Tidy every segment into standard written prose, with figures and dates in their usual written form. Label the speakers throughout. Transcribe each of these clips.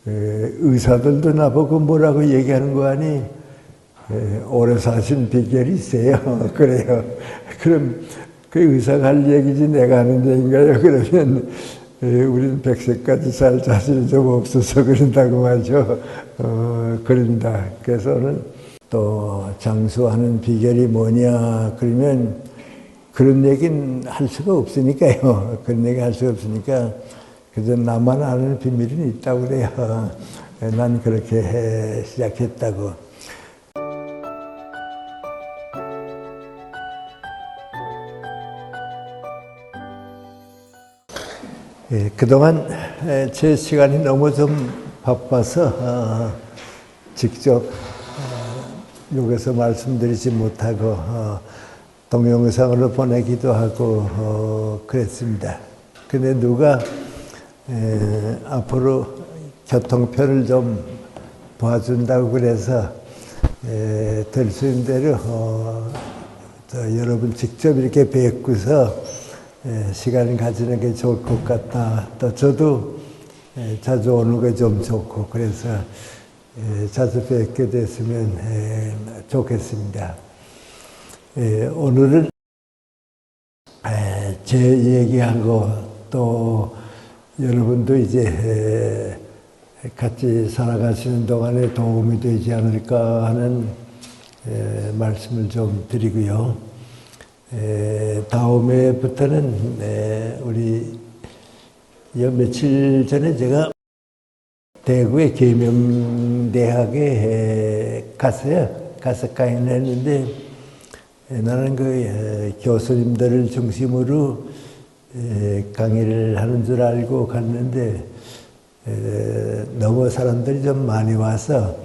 Speaker 1: 의사들도 나보고 뭐라고 얘기하는 거 아니? 오래 사신 비결이 있어요. 그래요. 그럼 그 의사가 할 얘기지 내가 하는 얘기인가요? 그러면 우리는 100세까지 살 자신이 좀 없어서 그런다고 말이죠. 그런다. 그래서 오늘 또 장수하는 비결이 뭐냐 그러면 그런 얘기는 할 수가 없으니까요. 그런 얘기 할 수가 없으니까 그저 나만 아는 비밀은 있다고 그래요. 난 그렇게 시작했다고. 그동안 제 시간이 너무 좀 바빠서 직접 여기서 말씀드리지 못하고 동영상으로 보내기도 하고 그랬습니다. 근데 누가 앞으로 교통편을 좀 봐준다고 그래서 될 수 있는 대로 여러분 직접 이렇게 뵙고서 시간을 가지는 게 좋을 것 같다. 또 저도 자주 오는 게 좀 좋고 그래서 자주 뵙게 됐으면 좋겠습니다. 오늘은 제 얘기하고 또 여러분도 이제 같이 살아가시는 동안에 도움이 되지 않을까 하는 말씀을 좀 드리고요. 다음에부터는 우리 며칠 전에 제가 대구의 계명대학에 갔어요. 가서 강의를 했는데 나는 그 교수님들을 중심으로 강의를 하는 줄 알고 갔는데 너무 사람들이 좀 많이 와서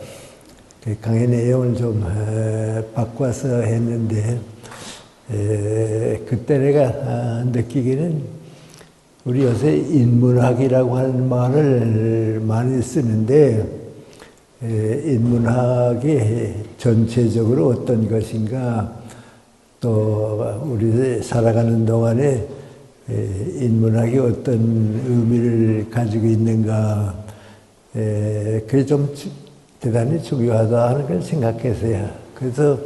Speaker 1: 그 강의 내용을 좀 바꿔서 했는데 그때 내가 느끼기는 우리 요새 인문학이라고 하는 말을 많이 쓰는데 인문학이 전체적으로 어떤 것인가 또 우리 살아가는 동안에 인문학이 어떤 의미를 가지고 있는가 그게 좀 대단히 중요하다 하는 걸 생각했어요. 그래서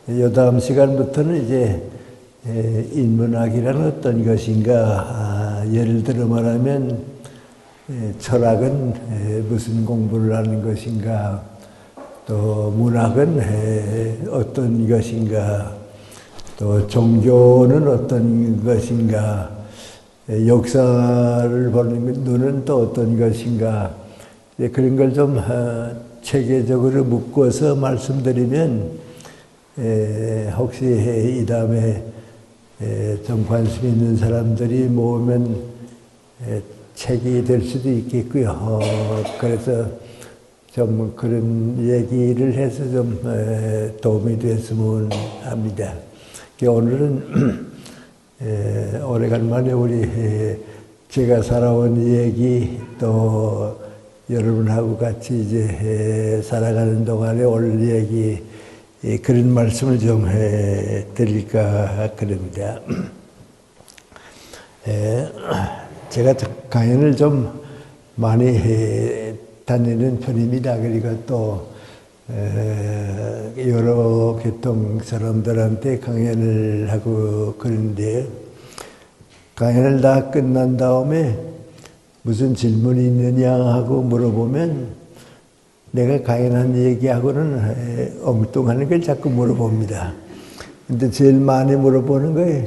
Speaker 1: 이 다음 시간부터는 이제 인문학이란 어떤 것인가 예를 들어 말하면 철학은 무슨 공부를 하는 것인가 또 문학은 어떤 것인가 또 종교는 어떤 것인가 역사를 보는 눈은 또 어떤 것인가 그런 걸 좀 체계적으로 묶어서 말씀드리면 혹시 이 다음에 좀 관심 있는 사람들이 모으면 책이 될 수도 있겠고요. 그래서 좀 그런 얘기를 해서 좀 도움이 됐으면 합니다. 오늘은 오래간만에 우리 제가 살아온 얘기 또 여러분하고 같이 이제 살아가는 동안에 올 얘기 그런 말씀을 좀 드릴까 그럽니다. 제가 강연을 좀 많이 다니는 편입니다. 그리고 또 여러 교통 사람들한테 강연을 하고 그런데 강연을 다 끝난 다음에 무슨 질문이 있느냐 하고 물어보면 내가 강연한 얘기하고는 엉뚱한 걸 자꾸 물어봅니다. 근데 제일 많이 물어보는 거예요.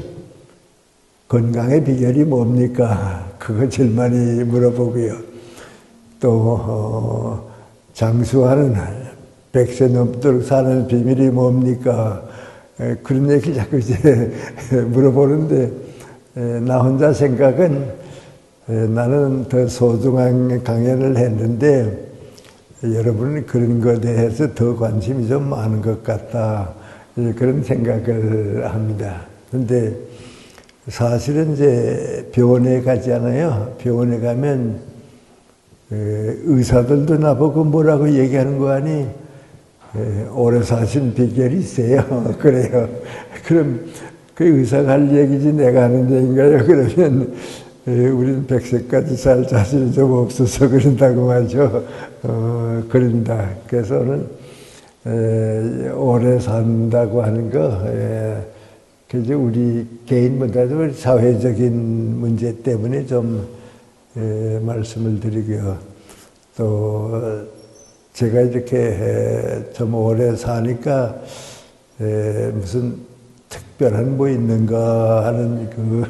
Speaker 1: 건강의 비결이 뭡니까? 그거 제일 많이 물어보고요. 또 장수하는 100세 넘도록 사는 비밀이 뭡니까? 그런 얘기를 자꾸 이제 물어보는데 나 혼자 생각은 나는 더 소중한 강연을 했는데 여러분은 그런 것에 대해서 더 관심이 좀 많은 것 같다. 그런 생각을 합니다. 그런데 사실은 이제 병원에 가잖아요. 병원에 가면 의사들도 나보고 뭐라고 얘기하는 거 아니? 오래 사신 비결이 있어요. 그래요. 그럼 그 의사가 할 얘기지 내가 하는 얘기인가요? 그러면 우리는 100세까지 살 자신이 좀 없어서 그런다고 말이죠. 그런다. 그래서는 오래 산다고 하는 거, 그래서 우리 개인보다도 우리 사회적인 문제 때문에 좀 말씀을 드리고요. 또 제가 이렇게 좀 오래 사니까 무슨 특별한 뭐 있는가 하는 그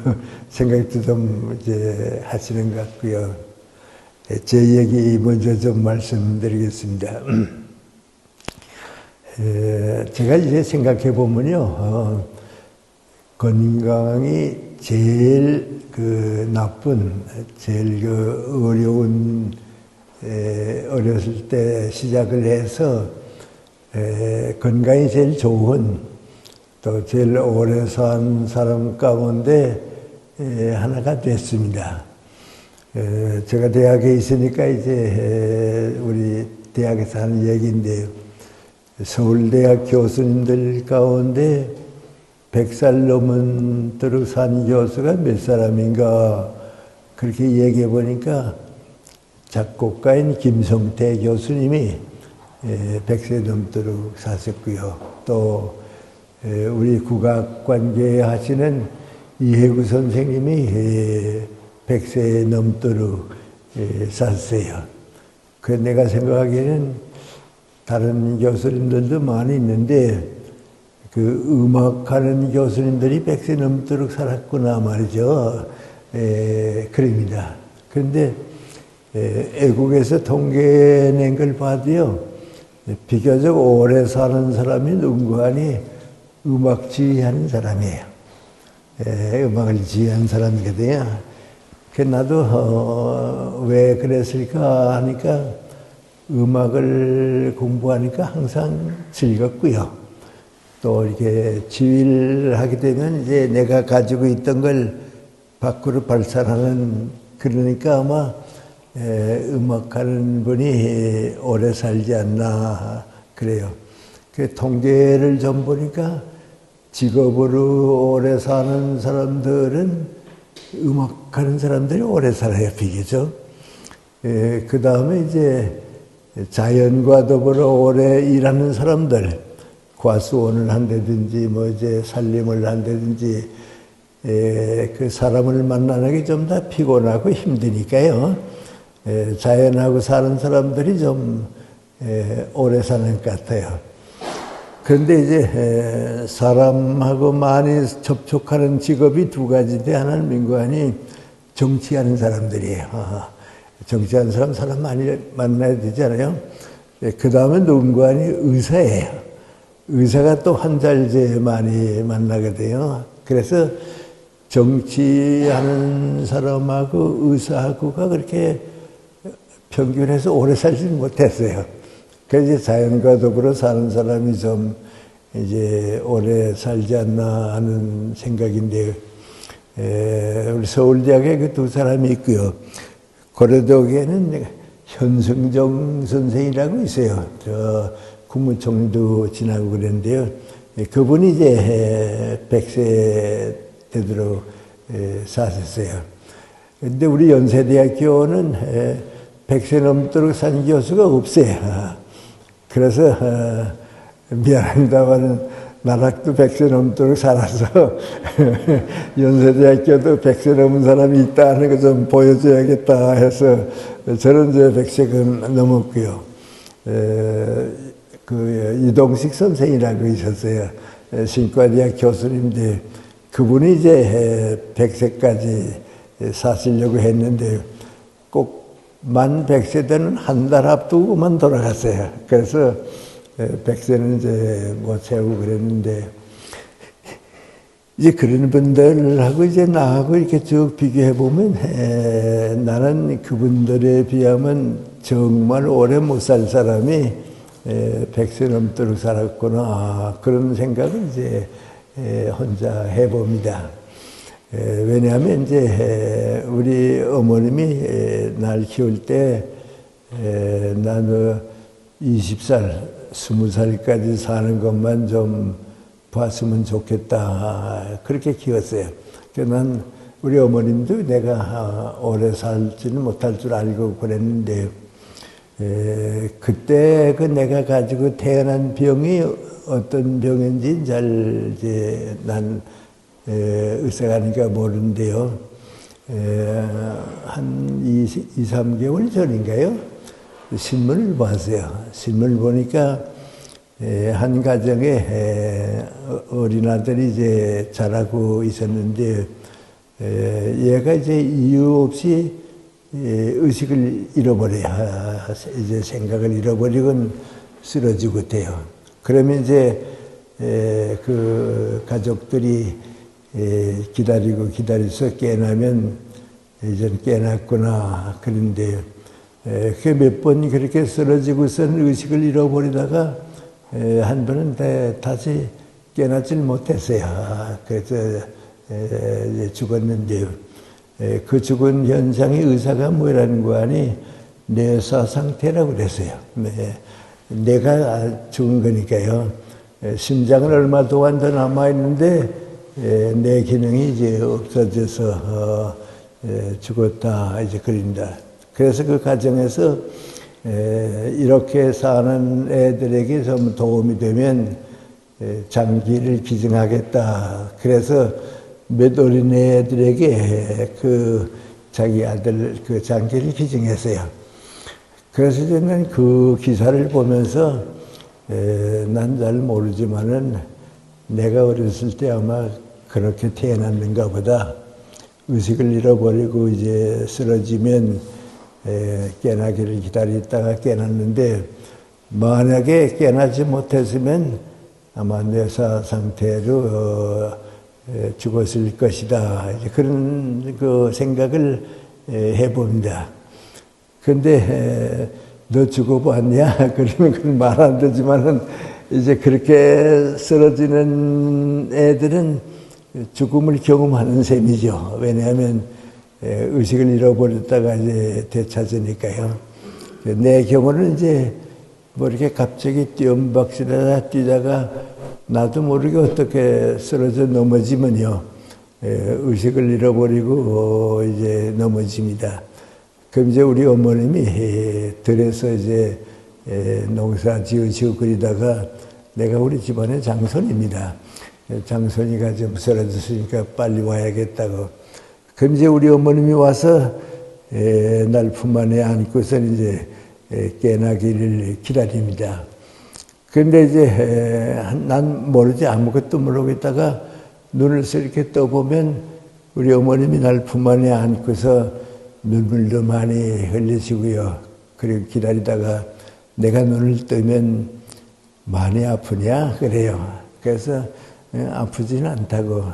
Speaker 1: 생각도 좀 이제 하시는 것 같고요. 제 얘기 먼저 좀 말씀드리겠습니다. 제가 이제 생각해 보면요, 건강이 제일 그 나쁜, 제일 그 어려운, 어렸을 때 시작을 해서 건강이 제일 좋은, 또 제일 오래 산 사람 가운데 하나가 됐습니다. 제가 대학에 있으니까 이제 우리 대학에서 하는 얘기인데요. 서울대학 교수님들 가운데 100살 넘은도록 산 교수가 몇 사람인가 그렇게 얘기해 보니까 작곡가인 김성태 교수님이 100세 넘도록 사셨고요. 또 우리 국악관계 하시는 이해구 선생님이 100세 넘도록 샀어요. 그 내가 생각하기에는 다른 교수님들도 많이 있는데 그 음악하는 교수님들이 100세 넘도록 살았구나 말이죠. 그럽니다. 그런데 애국에서 통계낸 걸 봐도요, 비교적 오래 사는 사람이 누군가니 음악 지휘하는 사람이에요. 음악을 지휘하는 사람이거든요. 나도 왜 그랬을까 하니까 음악을 공부하니까 항상 즐겁고요. 또 이렇게 지휘를 하게 되면 이제 내가 가지고 있던 걸 밖으로 발산하는, 그러니까 아마 음악하는 분이 오래 살지 않나 그래요. 그 통계를 좀 보니까 직업으로 오래 사는 사람들은 음악하는 사람들이 오래 살아요, 비교적. 그 다음에 이제 자연과 더불어 오래 일하는 사람들, 과수원을 한다든지 뭐 이제 살림을 한다든지 그 사람을 만나는 게 좀 다 피곤하고 힘드니까요. 자연하고 사는 사람들이 좀 오래 사는 것 같아요. 그런데 이제 사람하고 많이 접촉하는 직업이 두 가지인데, 하나는 민관이 정치하는 사람들이에요. 정치하는 사람 많이 만나야 되잖아요. 그 다음에 민관이 의사예요. 의사가 또 환자를 제일 많이 만나거든요. 그래서 정치하는 사람하고 의사하고가 그렇게 평균해서 오래 살지는 못했어요. 그래서 자연과 더불어 사는 사람이 좀 이제 오래 살지 않나 하는 생각인데요. 우리 서울대학에 그 두 사람이 있고요. 고려대학에는 현승정 선생이라고 있어요. 저 국무총리도 지나고 그랬는데요. 그분이 이제 100세 되도록 사셨어요. 근데 우리 연세대학교는 100세 넘도록 산 교수가 없어요. 그래서 미안합니다만 나락도 100세 넘도록 살아서 연세대학교도 100세 넘은 사람이 있다는 거 좀 보여줘야겠다 해서 저는 이제 100세가 넘었고요. 그 이동식 선생이라고 있었어요. 신과대학 교수님인데 그분이 이제 100세까지 사시려고 했는데 꼭 만 100세 되는 한 달 앞두고만 돌아갔어요. 그래서 100세는 이제 못 채우고 그랬는데, 이제 그런 분들하고 이제 나하고 이렇게 쭉 비교해 보면 나는 그분들에 비하면 정말 오래 못 살 사람이 100세 넘도록 살았구나, 그런 생각을 이제 혼자 해봅니다. 왜냐하면 이제 우리 어머님이 날 키울 때 나는 20살, 20살까지 사는 것만 좀 봤으면 좋겠다, 그렇게 키웠어요. 난 우리 어머님도 내가 오래 살지는 못할 줄 알고 그랬는데, 그때 그 내가 가지고 태어난 병이 어떤 병인지 잘 이제 난 의사가 아니까 모르는데요. 한 2-3개월 전인가요? 신문을 봤어요. 신문을 보니까 한 가정에 어린아들이 이제 자라고 있었는데, 얘가 이제 이유 없이 의식을 잃어버려요. 이제 생각을 잃어버리곤 쓰러지고 돼요. 그러면 이제 그 가족들이 기다려서 깨나면 이제 깨났구나 그런데, 그 몇 번 그렇게 쓰러지고선 의식을 잃어버리다가 한 번은 다시 깨나질 못했어요. 그래서 죽었는데요. 그 죽은 현상이 의사가 뭐라는 거 아니 뇌사 상태라고 그랬어요. 내가 죽은 거니까요. 심장은 얼마 동안 더 남아있는데 뇌 기능이 이제 없어져서 죽었다 이제 그린다. 그래서 그 가정에서 이렇게 사는 애들에게 좀 도움이 되면 장기를 기증하겠다. 그래서 몇 어린애들에게 그 자기 아들 그 장기를 기증했어요. 그래서 저는 그 기사를 보면서 난 잘 모르지만은 내가 어렸을 때 아마 그렇게 태어났는가 보다. 의식을 잃어버리고 이제 쓰러지면 깨나기를 기다리다가 깨났는데, 만약에 깨나지 못했으면 아마 뇌사 상태로 죽었을 것이다. 그런 그 생각을 해봅니다. 근데 너 죽어봤냐? 그러면 그건 말 안 되지만은 이제 그렇게 쓰러지는 애들은 죽음을 경험하는 셈이죠. 왜냐하면 의식을 잃어버렸다가 이제 되찾으니까요. 내 경우는 이제 뭐 이렇게 갑자기 뛰엄박질하다 뛰다가 나도 모르게 어떻게 쓰러져 넘어지면요, 의식을 잃어버리고 이제 넘어집니다. 그럼 이제 우리 어머님이 들에서 이제 농사 지으시고 그러다가 내가 우리 집안의 장손입니다. 장손이가 좀 쓰러졌으니까 빨리 와야겠다고. 그럼 이제 우리 어머님이 와서 날 품 안에 안고서 이제 깨나기를 기다립니다. 그런데 이제 난 모르지 아무것도 모르고 있다가 눈을 이렇게 떠보면 우리 어머님이 날 품 안에 안고서 눈물도 많이 흘리시고요. 그리고 기다리다가 내가 눈을 뜨면 많이 아프냐 그래요. 그래서 아프지는 않다고.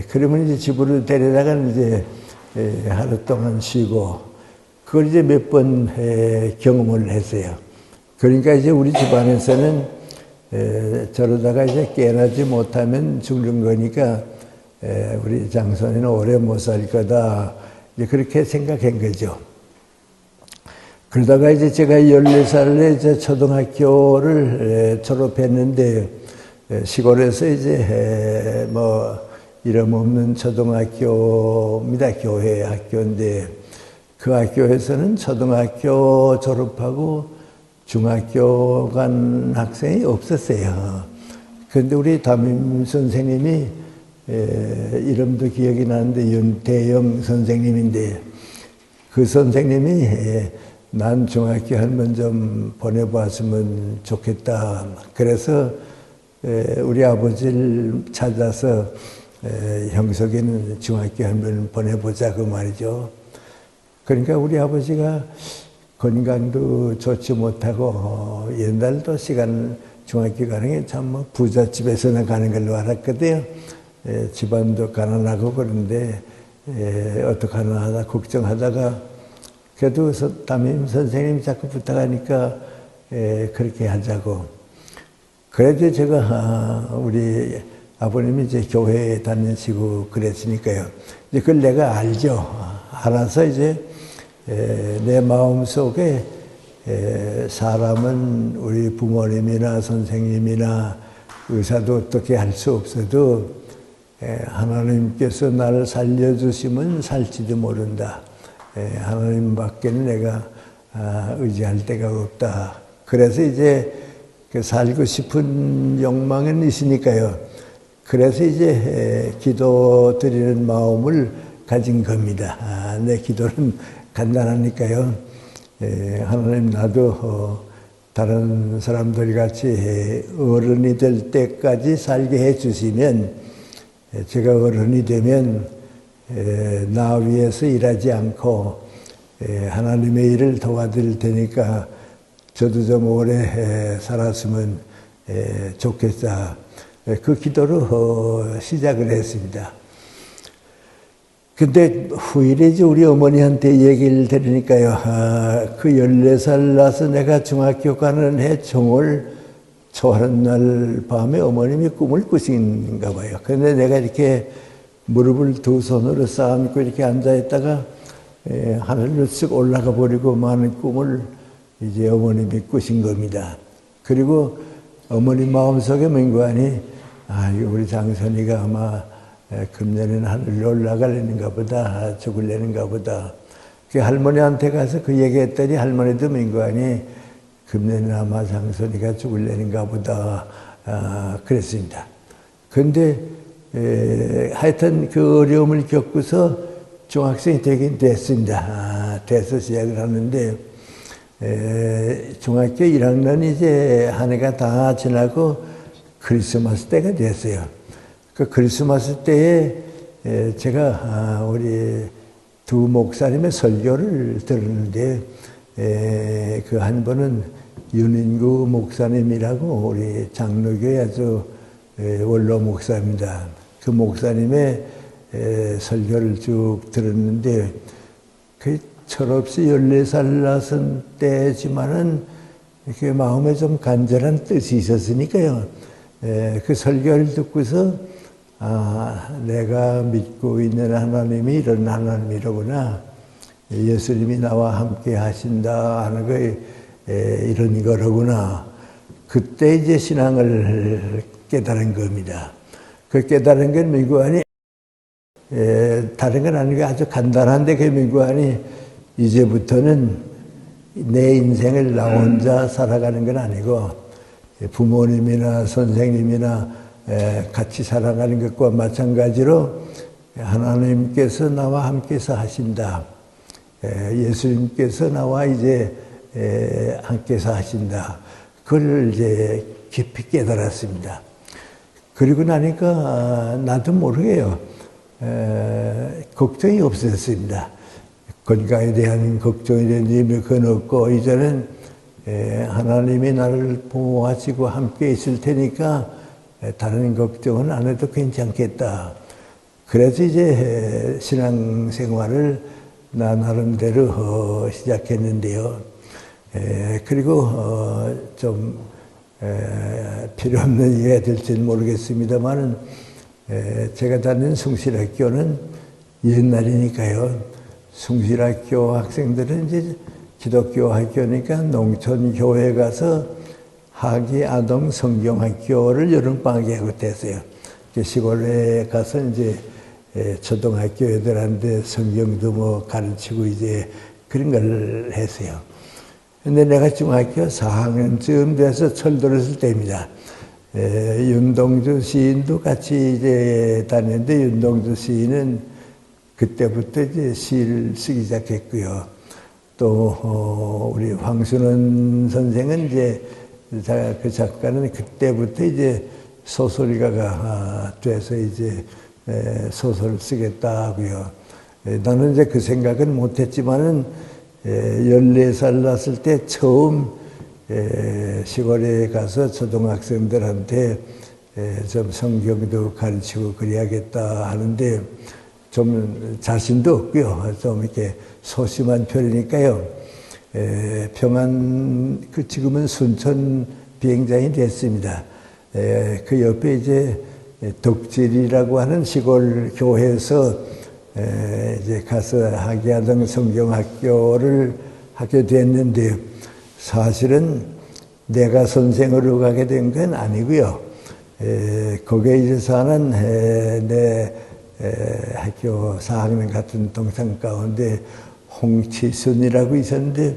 Speaker 1: 그러면 이제 집으로 데려다가 이제 하루 동안 쉬고 그걸 이제 몇 번 경험을 했어요. 그러니까 이제 우리 집안에서는 저러다가 이제 깨어나지 못하면 죽는 거니까 우리 장손이는 오래 못 살 거다. 이제 그렇게 생각한 거죠. 그러다가 이제 제가 14살에 이제 초등학교를 졸업했는데 시골에서 이제 뭐 이름 없는 초등학교입니다. 교회 학교인데 그 학교에서는 초등학교 졸업하고 중학교 간 학생이 없었어요. 그런데 우리 담임 선생님이 이름도 기억이 나는데 윤태영 선생님인데 그 선생님이 난 중학교 한번 좀 보내봤으면 좋겠다. 그래서 우리 아버지를 찾아서 형석이는 중학교 한번 보내보자 그 말이죠. 그러니까 우리 아버지가 건강도 좋지 못하고 옛날도 시간 중학교 가는 게 참 뭐 부잣집에서나 가는 걸로 알았거든요. 집안도 가난하고 그런데 어떡하나 하다 걱정하다가 그래도 담임 선생님이 자꾸 부탁하니까 그렇게 하자고. 그래도 제가 우리 아버님이 이제 교회에 다니시고 그랬으니까요. 이제 그걸 내가 알죠. 알아서 이제 내 마음 속에 사람은 우리 부모님이나 선생님이나 의사도 어떻게 할 수 없어도 하나님께서 나를 살려주시면 살지도 모른다. 하나님밖에는 내가 의지할 데가 없다. 그래서 이제 그 살고 싶은 욕망은 있으니까요. 그래서 이제 기도 드리는 마음을 가진 겁니다. 내 기도는 간단하니까요. 하나님 나도 다른 사람들 같이 어른이 될 때까지 살게 해주시면 제가 어른이 되면 나 위해서 일하지 않고 하나님의 일을 도와드릴 테니까 저도 좀 오래 살았으면 좋겠다. 그 기도로 시작을 했습니다. 근데 후일에 이제 우리 어머니한테 얘기를 들으니까요. 그 14살 나서 내가 중학교 가는 해 정월 초하는 날 밤에 어머님이 꿈을 꾸신가 봐요. 그런데 내가 이렇게 무릎을 두 손으로 쌓아놓고 이렇게 앉아있다가 하늘로 쓱 올라가 버리고 많은 꿈을 이제 어머님이 꾸신 겁니다. 그리고 어머니 마음속에 맹관이 이거 우리 장선이가 아마 금년에는 하늘로 올라가려는가 보다, 죽을려는가 보다. 그 할머니한테 가서 그 얘기했더니 할머니도 맹관이 금년에는 아마 장선이가 죽을려는가 보다 그랬습니다. 그런데 하여튼 그 어려움을 겪고서 중학생이 되긴 됐습니다. 돼서 시작을 하는데 중학교 1학년 이제 한 해가 다 지나고 크리스마스 때가 됐어요. 그 크리스마스 때에 제가 우리 두 목사님의 설교를 들었는데 그 한 번은 윤인구 목사님이라고 우리 장로교회 아주 원로 목사입니다. 그 목사님의 설교를 쭉 들었는데 그 철없이 14살 나선 때지만은 이렇게 마음에 좀 간절한 뜻이 있었으니까요. 그 설교를 듣고서 내가 믿고 있는 하나님이 이런 하나님이로구나. 예수님이 나와 함께 하신다 하는 거 이런 거로구나. 그때 이제 신앙을 깨달은 겁니다. 그 깨달은 건 민구안이 다른 건 아니고 아주 간단한데 그 민구안이 이제부터는 내 인생을 나 혼자 살아가는 건 아니고 부모님이나 선생님이나 같이 살아가는 것과 마찬가지로 하나님께서 나와 함께서 하신다. 예수님께서 나와 이제 함께서 하신다. 그걸 이제 깊이 깨달았습니다. 그리고 나니까 나도 모르게요. 걱정이 없었습니다. 건강에 대한 걱정에 대한 의미 그건 없고 이제는 하나님이 나를 보호하시고 함께 있을 테니까 다른 걱정은 안 해도 괜찮겠다. 그래서 이제 신앙생활을 나 나름대로 시작했는데요. 그리고 좀 필요 없는 얘기가 될지는 모르겠습니다만은 제가 다니는 숭실학교는 옛날이니까요. 숭실학교 학생들은 이제 기독교 학교니까 농촌 교회 가서 하기 아동 성경학교를 여름방학에 하고 됐어요. 시골에 가서 이제 초등학교 애들한테 성경도 뭐 가르치고 이제 그런 걸 했어요. 근데 내가 중학교 4학년쯤 돼서 철들었을 때입니다. 윤동주 시인도 같이 이제 다녔는데 윤동주 시인은 그때부터 이제 시를 쓰기 시작했고요. 또 우리 황순원 선생은 이제 그 작가는 그때부터 이제 소설가가 돼서 이제 소설을 쓰겠다 하고요. 나는 이제 그 생각은 못했지만은 14살 났을 때 처음 시골에 가서 초등학생들한테 좀 성경도 가르치고 그래야겠다 하는데 좀 자신도 없고요. 좀 이렇게 소심한 편이니까요. 평안, 지금은 순천 비행장이 됐습니다. 그 옆에 이제 덕질이라고 하는 시골 교회에서 이제 가서 하기하던 성경학교를 하게 됐는데 사실은 내가 선생으로 가게 된 건 아니고요. 거기에 이제서 하는 내 학교 4학년 같은 동생 가운데 홍치순이라고 있었는데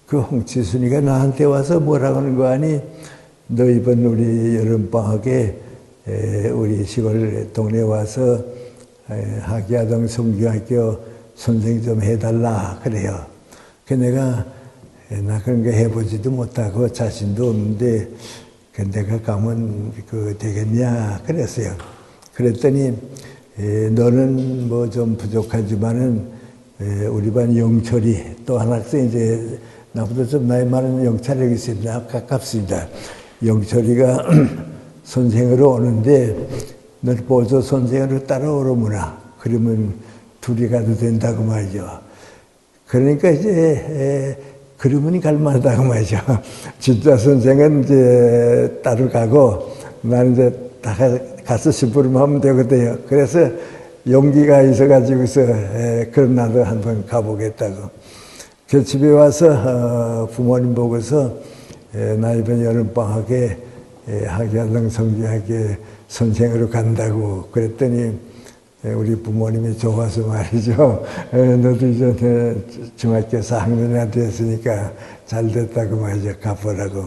Speaker 1: 그 홍치순이가 나한테 와서 뭐라고 하는 거 아니? 너 이번 우리 여름방학에 우리 시골 동네에 와서 하기야동 성주학교 선생 좀 해달라 그래요. 그 내가 나 그런 거 해보지도 못하고 자신도 없는데 내가 가면 되겠냐 그랬어요. 그랬더니 너는 뭐 좀 부족하지만은 우리 반 영철이 또 한 학생 이제 나보다 좀 나이 많은 영철이 있습니다. 가깝습니다. 영철이가 선생으로 오는데 너 보조 선생으로 따라오려무나 그러면 둘이 가도 된다고 말이죠. 그러니까 이제 그러면 갈만하다고 말이죠. 진짜 선생은 이제 따로 가고 나는 이제 다 가서 심부름 하면 되거든요. 그래서 용기가 있어가지고서 그럼 나도 한번 가보겠다고. 그 집에 와서 부모님 보고서 나 이번 여름방학에 하기야동 성주학교 선생으로 간다고 그랬더니 우리 부모님이 좋아서 말이죠. 너도 이제 중학교 4학년이나 됐으니까 잘 됐다고 말이죠. 가보라고.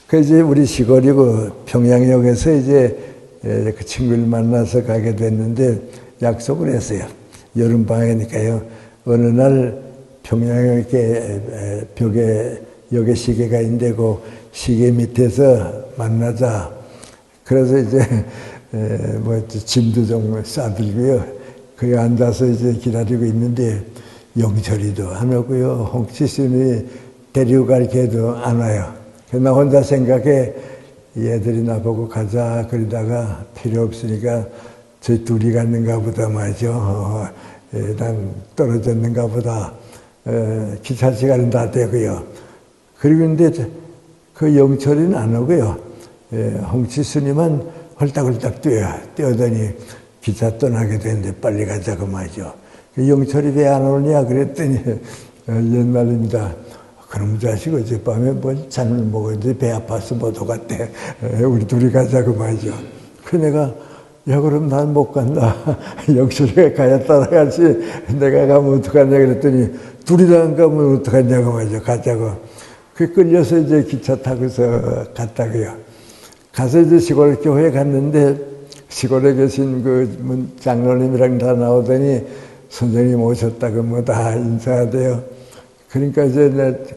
Speaker 1: 그 이제 우리 시골이고 평양역에서 이제 그 친구를 만나서 가게 됐는데 약속을 했어요. 여름방학이니까요. 어느 날 평양역에 벽에 역에 시계가 있는데 그 시계 밑에서 만나자. 그래서 이제 짐도 좀 싸들고요. 거기 앉아서 이제 기다리고 있는데 영철이도 안 오고요. 홍치순이 데리고 갈 걔도 안 와요. 그래서 나 혼자 생각해 얘들이 나보고 가자 그러다가 필요 없으니까 저희 둘이 갔는가 보다 말이죠. 난 떨어졌는가 보다. 기차 시간은 다 되고요. 그리고 근데 그 영철이는 안 오고요. 홍치순이만 헐딱헐딱 뛰어더니 기차 떠나게 되는데 빨리 가자고 말이죠. 영철이 왜 안 오냐 그랬더니 옛날입니다. 그럼 자식 어젯밤에 뭐 잠을 먹었는데 배 아파서 못 오갔대. 우리 둘이 가자고 말이죠. 그 내가 야 그럼 난 못 간다. 영철이가 가야 따라가지. 내가 가면 어떡하냐 그랬더니 둘이 다 안 가면 어떡하냐고 말이죠. 가자고. 그 끌려서 이제 기차 타고서 갔다고요. 가서 이제 시골 교회에 갔는데 시골에 계신 그 장로님이랑 다 나오더니 선생님 오셨다고 뭐 다 인사하대요. 그러니까 이제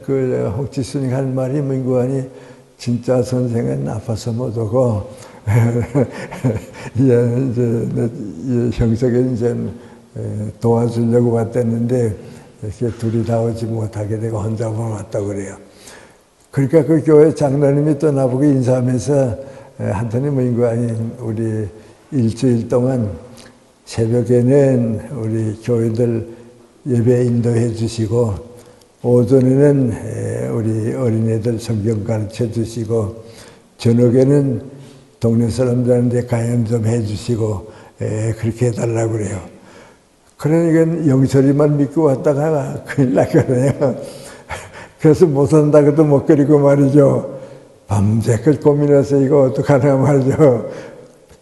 Speaker 1: 그 홍치순이가 한 말이 뭔고 하니 진짜 선생은 아파서 못 오고 이제 형석이 이제 도와주려고 왔댔는데 이렇게 둘이 다 오지 못하게 되고 혼자만 왔다고 그래요. 그러니까 그 교회 장로님이 또 나보고 인사하면서 한테는 뭐인고 아닌 우리 일주일 동안 새벽에는 우리 교회들 예배 인도해 주시고 오전에는 우리 어린애들 성경 가르쳐 주시고 저녁에는 동네 사람들한테 강연 좀 해 주시고 그렇게 해달라고 그래요. 그러니까 영철이만 믿고 왔다가 큰일 나거든요. 그래서 못 산다고도 못 그리고 말이죠. 밤새껏 고민해서 이거 어떡하나 말이죠.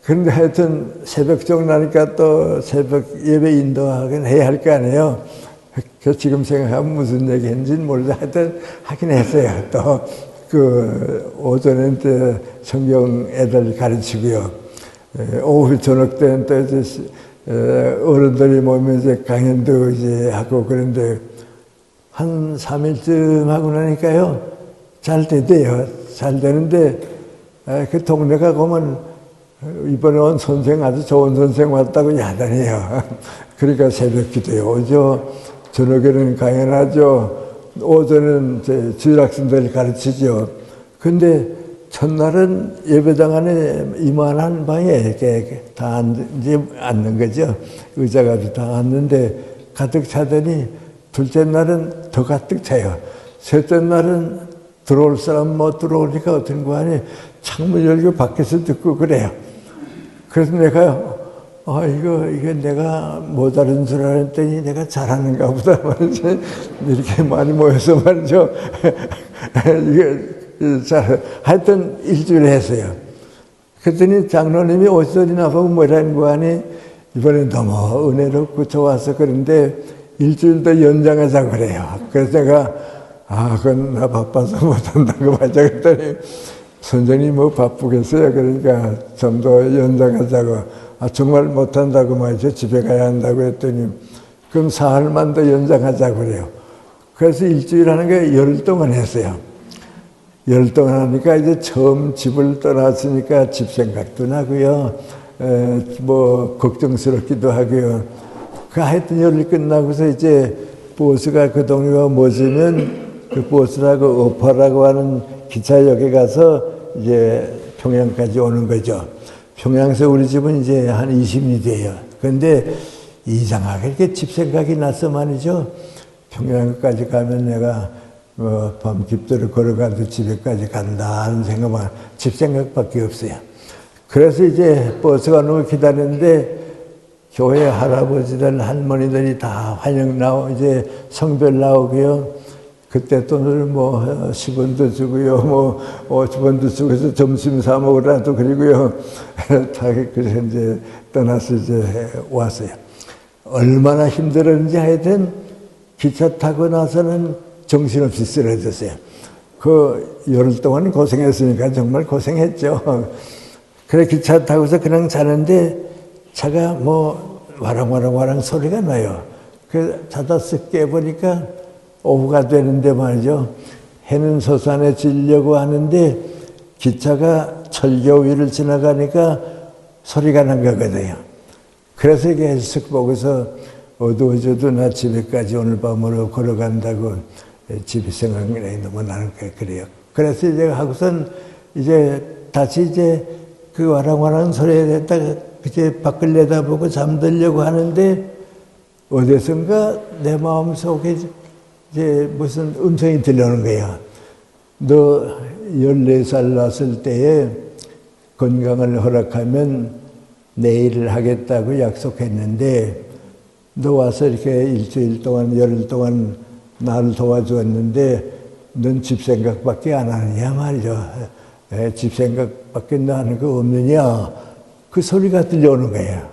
Speaker 1: 그런데 하여튼 새벽적 나니까 또 새벽 예배 인도하긴 해야 할 거 아니에요. 그래서 지금 생각하면 무슨 얘기 했는지는 모르죠. 하여튼 하긴 했어요. 또 그 오전엔 또 성경 애들 가르치고요. 오후 저녁 때는 또 이제 어른들이 모이면 이제 강연도 이제 하고 그런데 한 3일쯤 하고 나니까요. 잘 되대요. 잘 되는데 그 동네가 가면 이번에 온 선생 아주 좋은 선생 왔다고 야단해요. 그러니까 새벽 기도에 오죠. 저녁에는 강연하죠. 오전은 주일학생들 가르치죠. 근데 첫날은 예배당 안에 이만한 방에 이렇게 다 앉는 거죠. 의자가 다 앉는데 가득 차더니 둘째 날은 더 가득 차요. 셋째 날은 들어올 사람 못 들어오니까 어떤 거 아니 창문 열고 밖에서 듣고 그래요. 그래서 내가 이게 내가 모자른 줄 알았더니 내가 잘하는가 보다 말이죠. 이렇게 많이 모여서 말이죠. 이게 하여튼 일주일 했어요. 그랬더니 장로님이 어디서나 보고 뭐라는 거 아니, 이번에 너무 은혜롭고 좋아서 그런데 일주일 더 연장하자 그래요. 그래서 제가, 그건 나 바빠서 못한다고 맞아. 그랬더니, 선생님 뭐 바쁘겠어요? 그러니까 좀 더 연장하자고. 정말 못한다고 말이죠. 집에 가야 한다고 했더니, 그럼 사흘만 더 연장하자고 그래요. 그래서 일주일 하는 게 열흘 동안 했어요. 열흘 동안 하니까 이제 처음 집을 떠났으니까 집 생각도 나고요. 뭐, 걱정스럽기도 하고요. 하여튼 열흘 끝나고서 이제 버스가 그 동네가 멋지면 그 버스라고 어파라고 하는 기차역에 가서 이제 평양까지 오는 거죠. 평양에서 우리 집은 이제 한 20리 돼요. 그런데 이상하게 이렇게 집 생각이 나서 말이죠. 평양까지 가면 내가 밤 깊도록 걸어가도 집에까지 간다 하는 생각만, 집 생각밖에 없어요. 그래서 이제 버스가 오는 걸 기다렸는데 교회 할아버지들, 할머니들이 다 이제 성별 나오고요. 그때 돈을 뭐 10원도 주고요, 뭐 50원도 주고 해서 점심 사 먹으라도 그리고요. 다 그래서 이제 떠나서 이제 왔어요. 얼마나 힘들었는지 하여튼 기차 타고 나서는 정신없이 쓰러졌어요. 그 열흘 동안 고생했으니까 정말 고생했죠. 그래 기차 타고서 그냥 자는데 차가 뭐 와랑와랑 소리가 나요. 그 자다 쓱 깨보니까 오후가 되는데 말이죠. 해는 솟아내지려고 하는데 기차가 철교 위를 지나가니까 소리가 난 거거든요. 그래서 이게 쓱 보고서 어두워져도 나 집에까지 오늘 밤으로 걸어간다고 집이 생각나니 너무 나는 그래요. 그래서 이제 하고선 이제 다시 이제 그 와랑와랑 소리에 됐다가 이제 밖을 내다보고 잠들려고 하는데 어디선가 내 마음속에 이제 무슨 음성이 들려오는 거야. 너 14살 났을 때에 건강을 허락하면 내일을 하겠다고 약속했는데 너 와서 이렇게 일주일 동안, 열흘 동안 나를 도와주었는데 넌 집 생각밖에 안 하느냐 말이죠. 집 생각밖에 나는 거 없느냐. 그 소리가 들려오는 거예요.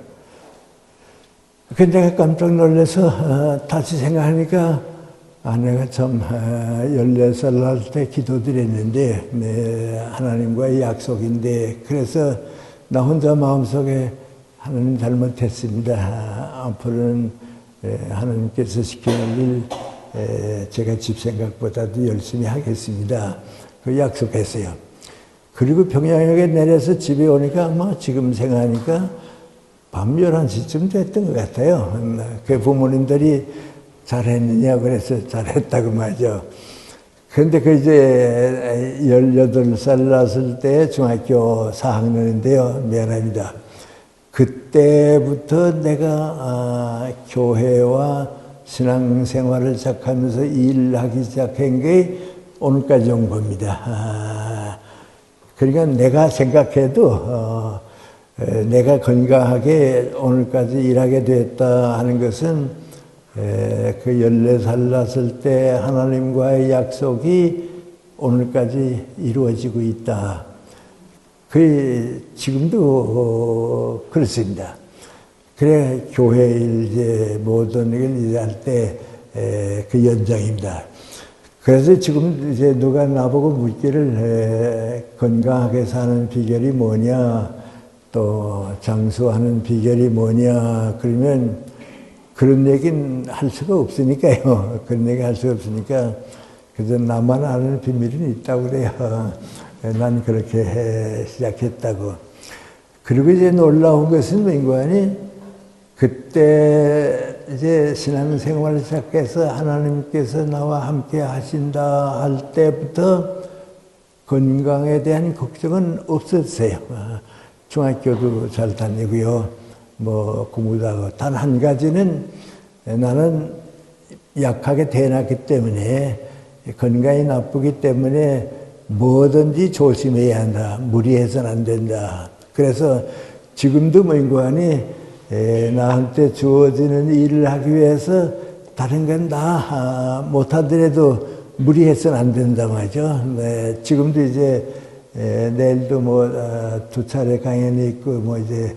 Speaker 1: 근데 내가 깜짝 놀라서 다시 생각하니까 내가 참 14살 날 때 기도드렸는데 하나님과의 약속인데 그래서 나 혼자 마음속에 하나님 잘못했습니다. 앞으로는 하나님께서 시키는 일 제가 집 생각보다도 열심히 하겠습니다. 그 약속했어요. 그리고 평양역에 내려서 집에 오니까 아마 지금 생각하니까 밤 11시쯤 됐던 것 같아요. 그 부모님들이 잘했느냐 그래서 잘했다고 말이죠. 그런데 그 이제 18살 났을 때 중학교 4학년인데요. 미안합니다. 그때부터 내가 교회와 신앙생활을 시작하면서 일하기 시작한 게 오늘까지 온 겁니다. 그러니까 내가 생각해도 내가 건강하게 오늘까지 일하게 됐다 하는 것은 그 14살 났을 때 하나님과의 약속이 오늘까지 이루어지고 있다. 그 지금도 그렇습니다. 그래 교회 일 이제 모든 일 이제 할 때 그 연장입니다. 그래서 지금 이제 누가 나보고 묻기를 건강하게 사는 비결이 뭐냐, 또 장수하는 비결이 뭐냐 그러면 그런 얘기는 할 수가 없으니까요. 그런 얘기 할 수가 없으니까 그래서 나만 아는 비밀은 있다고 그래요. 난 그렇게 시작했다고. 그리고 이제 놀라운 것은 민관이 그때 이제 신앙생활을 시작해서 하나님께서 나와 함께 하신다 할 때부터 건강에 대한 걱정은 없었어요. 중학교도 잘 다니고요. 뭐 공부도 하고. 단 한 가지는 나는 약하게 태어났기 때문에 건강이 나쁘기 때문에 뭐든지 조심해야 한다. 무리해서는 안 된다. 그래서 지금도 민관이 나한테 주어지는 일을 하기 위해서 다른 건 다 못하더라도 무리해서는 안 된다 말이죠. 지금도 이제 내일도 뭐, 2차례 강연이 있고, 뭐 이제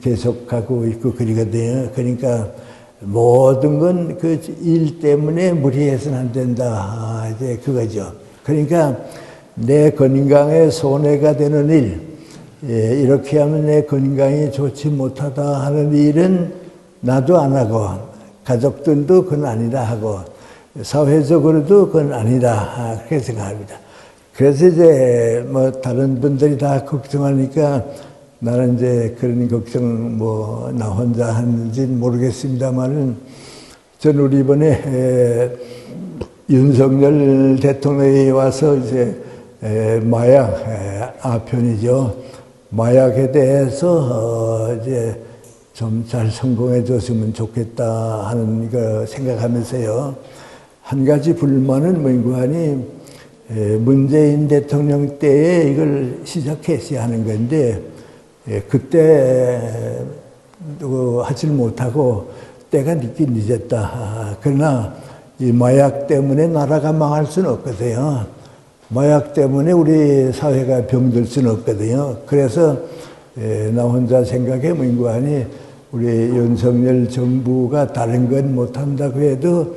Speaker 1: 계속 가고 있고 그러거든요. 그러니까 모든 건 그 일 때문에 무리해서는 안 된다. 이제 그거죠. 그러니까 내 건강에 손해가 되는 일, 이렇게 하면 내 건강이 좋지 못하다 하는 일은 나도 안 하고, 가족들도 그건 아니다 하고, 사회적으로도 그건 아니다. 그렇게 생각합니다. 그래서 이제 뭐 다른 분들이 다 걱정하니까 나는 이제 그런 걱정 뭐 나 혼자 하는지는 모르겠습니다만은 저는 우리 이번에 윤석열 대통령이 와서 이제 마약 아편이죠. 마약에 대해서 이제 좀 잘 성공해 줬으면 좋겠다 하는 거 생각하면서요. 한 가지 불만은 뭔가니 문재인 대통령 때에 이걸 시작했어야 하는 건데 그때 하질 못하고 때가 늦긴 늦었다. 그러나 이 마약 때문에 나라가 망할 수는 없거든요. 마약 때문에 우리 사회가 병들 수는 없거든요. 그래서 나 혼자 생각해 본 거 아니 우리 윤석열 정부가 다른 건 못한다고 해도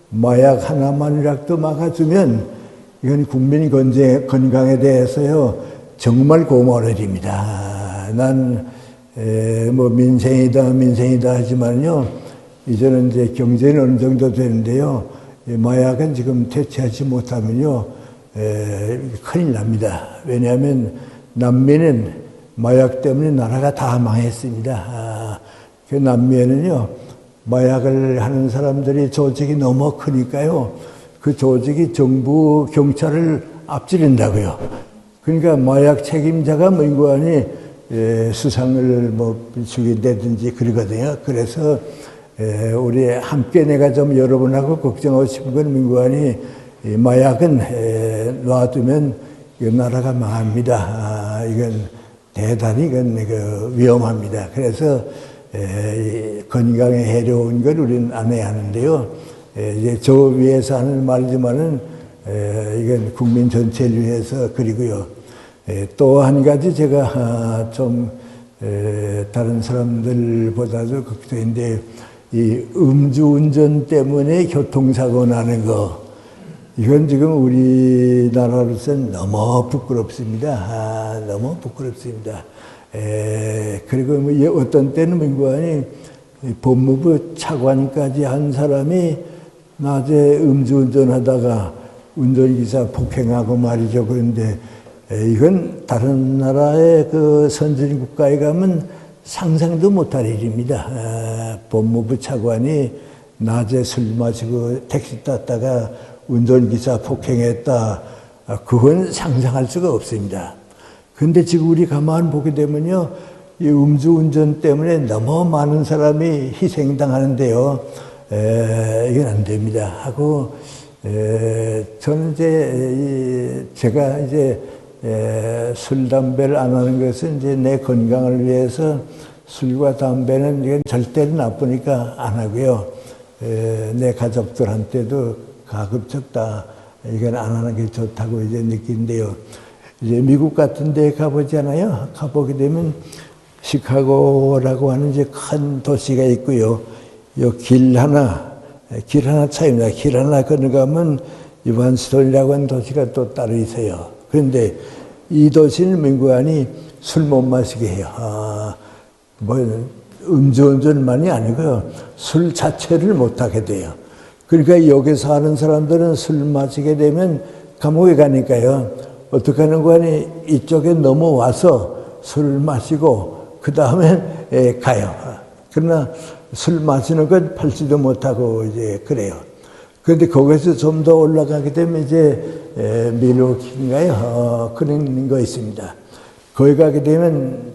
Speaker 1: 마약 하나만이라도 막아주면 이건 국민 건강에 대해서요 정말 고마운 일입니다. 난 뭐 민생이다 하지만요 이제는 이제 경제는 어느 정도 되는데요 마약은 지금 퇴치하지 못하면요 큰일 납니다. 왜냐하면 남미는 마약 때문에 나라가 다 망했습니다. 그 남미에는요 마약을 하는 사람들이 조직이 너무 크니까요 그 조직이 정부 경찰을 앞지른다고요. 그러니까 마약 책임자가 뭔가니 수상을 뭐 주긴다든지 그러거든요. 그래서 우리 함께 내가 좀 여러분하고 걱정하고 싶은 건 뭔가니 마약은 놔두면 이 나라가 망합니다. 이건 대단히 이건 위험합니다. 그래서 건강에 해로운 걸 우리는 안 해야 하는데요. 이제 저 위해서 하는 말이지만은 이건 국민 전체를 위해서 그리고요. 또 한 가지 제가 좀 다른 사람들보다도 걱정인데 이 음주운전 때문에 교통사고 나는 거 이건 지금 우리나라로서는 너무 부끄럽습니다. 너무 부끄럽습니다. 그리고 뭐 어떤 때는 민구안이 법무부 차관까지 한 사람이 낮에 음주운전하다가 운전기사 폭행하고 말이죠. 그런데 이건 다른 나라의 그 선진국가에 가면 상상도 못할 일입니다. 법무부 차관이 낮에 술 마시고 택시 탔다가 운전기사 폭행했다. 그건 상상할 수가 없습니다. 근데 지금 우리 가만 보게 되면요. 이 음주운전 때문에 너무 많은 사람이 희생당하는데요. 이건 안 됩니다. 하고, 저는 제가 이제, 술, 담배를 안 하는 것은 이제 내 건강을 위해서 술과 담배는 이건 절대로 나쁘니까 안 하고요. 내 가족들한테도 가급적 다 이건 안 하는 게 좋다고 이제 느낀대요. 이제 미국 같은 데 가보잖아요. 가보게 되면 시카고라고 하는 이제 큰 도시가 있고요. 요 길 하나 차이입니다. 길 하나 건너가면 유반스톤이라고 하는 도시가 또 따로 있어요. 그런데 이 도시는 민구안이 술 못 마시게 해요. 뭐 음주운전만이 아니고요. 술 자체를 못 하게 돼요. 그러니까 여기 사는 사람들은 술 마시게 되면 감옥에 가니까요. 어떻게 하는 거 아니 이쪽에 넘어와서 술 마시고 그 다음에 가요. 그러나 술 마시는 건 팔지도 못하고 이제 그래요. 그런데 거기서 좀 더 올라가게 되면 이제 밀워키인가요? 그런 거 있습니다. 거기 가게 되면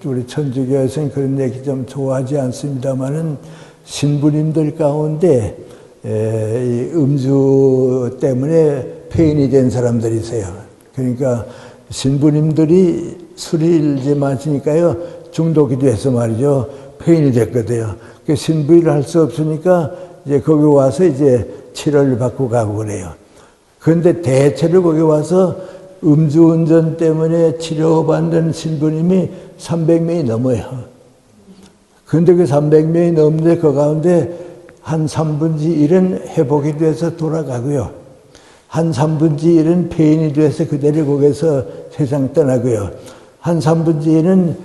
Speaker 1: 우리 천주교에서는 그런 얘기 좀 좋아하지 않습니다만은 신부님들 가운데 이 음주 때문에 폐인이 된 사람들이 있어요. 그러니까 신부님들이 술을 이제 마시니까요 중독이 돼서 말이죠 폐인이 됐거든요. 그 신부를 할 수 없으니까 이제 거기 와서 이제 치료를 받고 가고 그래요. 그런데 대체로 거기 와서 음주운전 때문에 치료받는 신부님이 300명이 넘어요. 그런데 그 300명이 넘는데 그 가운데 한 3분의 1은 회복이 돼서 돌아가고요. 한 3분의 1은 폐인이 돼서 그대로 거기서 세상 떠나고요. 한 3분의 1은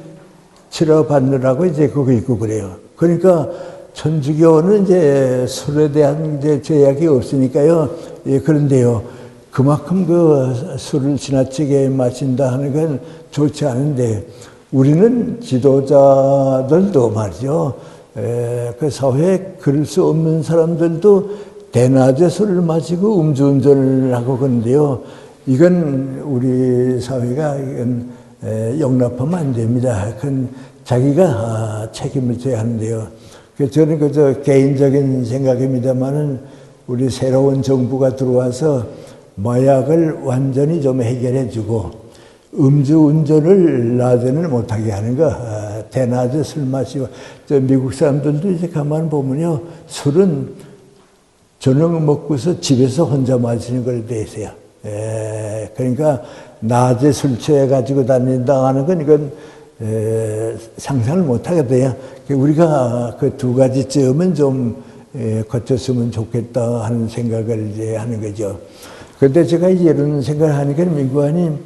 Speaker 1: 치료받느라고 이제 거기 있고 그래요. 그러니까 천주교는 이제 술에 대한 이제 제약이 없으니까요. 예, 그런데요. 그만큼 그 술을 지나치게 마신다 하는 건 좋지 않은데 우리는 지도자들도 말이죠. 그 사회에 그럴 수 없는 사람들도 대낮에 술을 마시고 음주운전을 하고 그런데요. 이건 우리 사회가 이건 용납하면 안 됩니다. 그건 자기가 책임을 져야 하는데요. 저는 그저 개인적인 생각입니다만은 우리 새로운 정부가 들어와서 마약을 완전히 좀 해결해 주고 음주운전을 낮에는 못하게 하는 거. 대낮에 술 마시고 미국 사람들도 이제 가만 보면요. 술은 저녁 먹고서 집에서 혼자 마시는 걸 돼 있어요. 그러니까 낮에 술 취해가지고 다닌다 하는 건 이건 상상을 못하게 돼요. 우리가 그 두 가지쯤은 좀 거쳤으면 좋겠다 하는 생각을 이제 하는 거죠. 그런데 제가 이제 이런 생각을 하니까 민구아님,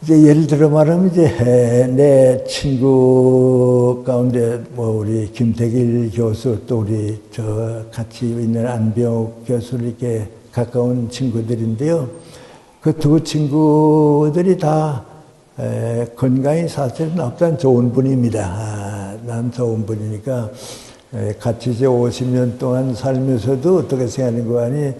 Speaker 1: 이제 예를 들어 말하면 이제 내 친구 가운데 뭐 우리 김태길 교수 또 우리 저 같이 있는 안병옥 교수 이렇게 가까운 친구들인데요. 그 두 친구들이 다 건강이 사실은 없단 좋은 분입니다. 난 좋은 분이니까 같이 이제 50년 동안 살면서도 어떻게 생각하는 거 아니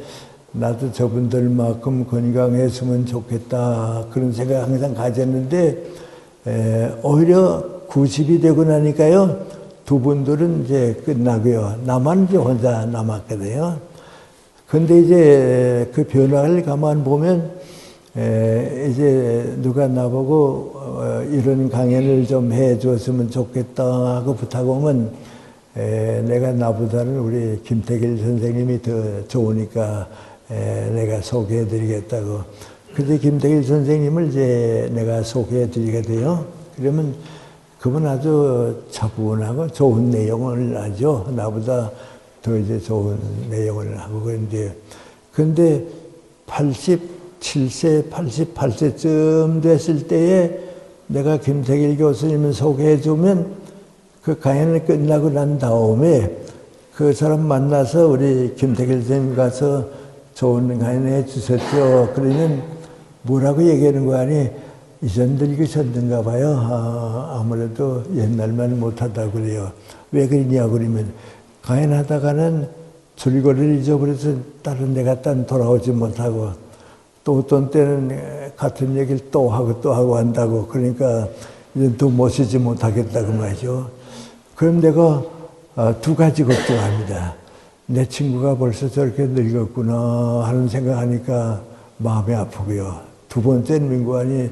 Speaker 1: 나도 저분들만큼 건강했으면 좋겠다 그런 생각 항상 가졌는데 오히려 90이 되고 나니까요 두 분들은 이제 끝나고요. 나만 이제 혼자 남았거든요. 근데 이제 그 변화를 가만 보면 이제 누가 나보고 이런 강연을 좀 해줬으면 좋겠다 하고 부탁하면 내가 나보다는 우리 김태길 선생님이 더 좋으니까 내가 소개해드리겠다고. 그래서 김태길 선생님을 이제 내가 소개해드리게 돼요. 그러면 그분 아주 차분하고 좋은 내용을 하죠. 나보다 더 이제 좋은 내용을 하고 그런데, 근데 87세, 88세쯤 됐을 때에 내가 김태길 교수님을 소개해주면 그 강연이 끝나고 난 다음에 그 사람 만나서 우리 김태길 선생님 가서 좋은 강연 해주셨죠. 그러면 뭐라고 얘기하는 거 아니? 이전 늙으셨는가 봐요. 아무래도 옛날만 못하다고 그래요. 왜 그러냐 그러면 강연하다가는 줄거리를 잊어버려서 다른 데 갔다 돌아오지 못하고 또 어떤 때는 같은 얘기를 또 하고 한다고 그러니까 이제 또 모시지 못하겠다고 말이죠. 그럼 내가 두 가지 걱정합니다. 내 친구가 벌써 저렇게 늙었구나 하는 생각하니까 마음이 아프고요. 두 번째는 민구아니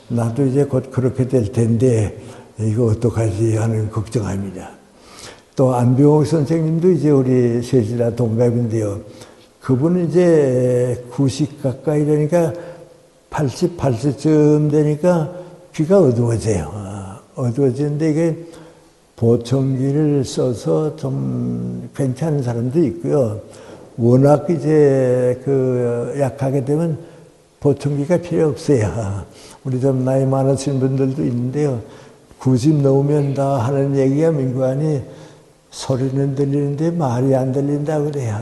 Speaker 1: 나도 이제 곧 그렇게 될 텐데 이거 어떡하지 하는 걱정합니다. 또 안병옥 선생님도 이제 우리 셋이나 동갑인데요. 그분은 이제 90 가까이 되니까 88세쯤 되니까 귀가 어두워져요. 어두워지는데 이게 보청기를 써서 좀 괜찮은 사람도 있고요. 워낙 이제 그 약하게 되면 보청기가 필요 없어요. 우리 좀 나이 많으신 분들도 있는데요. 90 넘으면 다 하는 얘기가 민구아니 소리는 들리는데 말이 안 들린다고 그래요.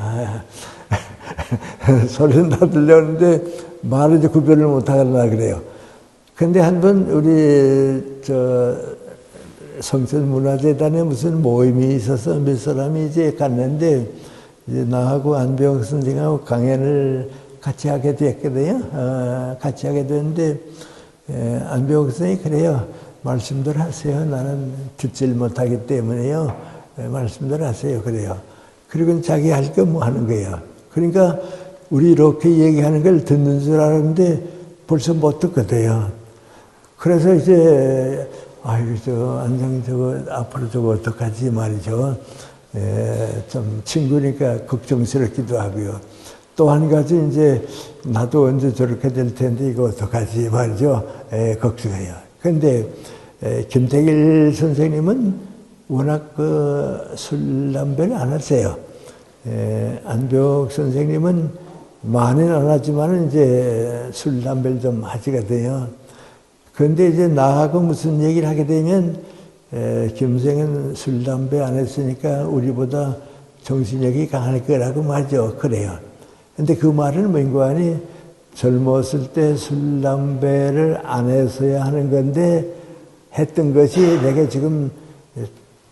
Speaker 1: 소리는 다 들렸는데 말을 이제 구별을 못 하려고 그래요. 근데 한 번 우리 성천문화재단에 무슨 모임이 있어서 몇 사람이 이제 갔는데 이제 나하고 안병옥 선생하고 강연을 같이 하게 됐거든요. 같이 하게 됐는데 안병옥 선생이 그래요. 말씀들 하세요. 나는 듣질 못하기 때문에요. 말씀들 하세요. 그래요. 그리고 자기 할 거 뭐 하는 거예요. 그러니까 우리 이렇게 얘기하는 걸 듣는 줄 알았는데 벌써 못 듣거든요. 그래서 이제 아이고 안정이 앞으로 어떡하지 말이죠. 좀 친구니까 걱정스럽기도 하고요. 또 한 가지 이제 나도 언제 저렇게 될 텐데 이거 어떡하지 말이죠. 걱정해요. 그런데 김태길 선생님은 워낙 술, 담배를 안 하세요. 안벽 선생님은 많이는 안 하지만 이제 술, 담배를 좀 하시거든요. 그런데 이제 나하고 무슨 얘기를 하게 되면 김 선생은 술, 담배 안 했으니까 우리보다 정신력이 강할 거라고 말이죠. 그래요. 근데 그 말은 뭔가 하니 젊었을 때 술, 담배를 안 했어야 하는 건데 했던 것이 내게 지금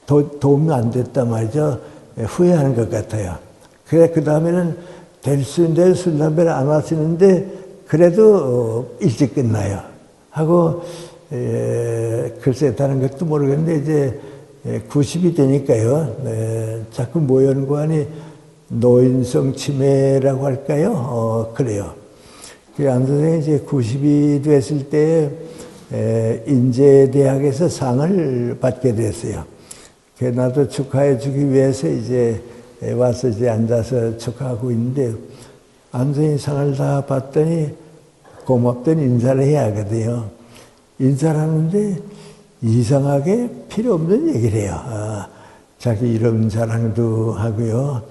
Speaker 1: 도움이 안 됐단 말이죠. 후회하는 것 같아요. 그래, 그 다음에는 될 수 있는데 술, 담배를 안 하시는데 그래도 일찍 끝나요. 하고, 글쎄, 다른 것도 모르겠는데 이제 90이 되니까요. 자꾸 뭐여는 거 아니 노인성 치매라고 할까요? 그래요. 안 선생이 이제 90이 됐을 때 인제대학에서 상을 받게 됐어요. 나도 축하해 주기 위해서 이제 와서 이제 앉아서 축하하고 있는데 안 선생이 상을 다 받더니 고맙던 인사를 해야 하거든요. 인사를 하는데 이상하게 필요 없는 얘기를 해요. 자기 이름 자랑도 하고요.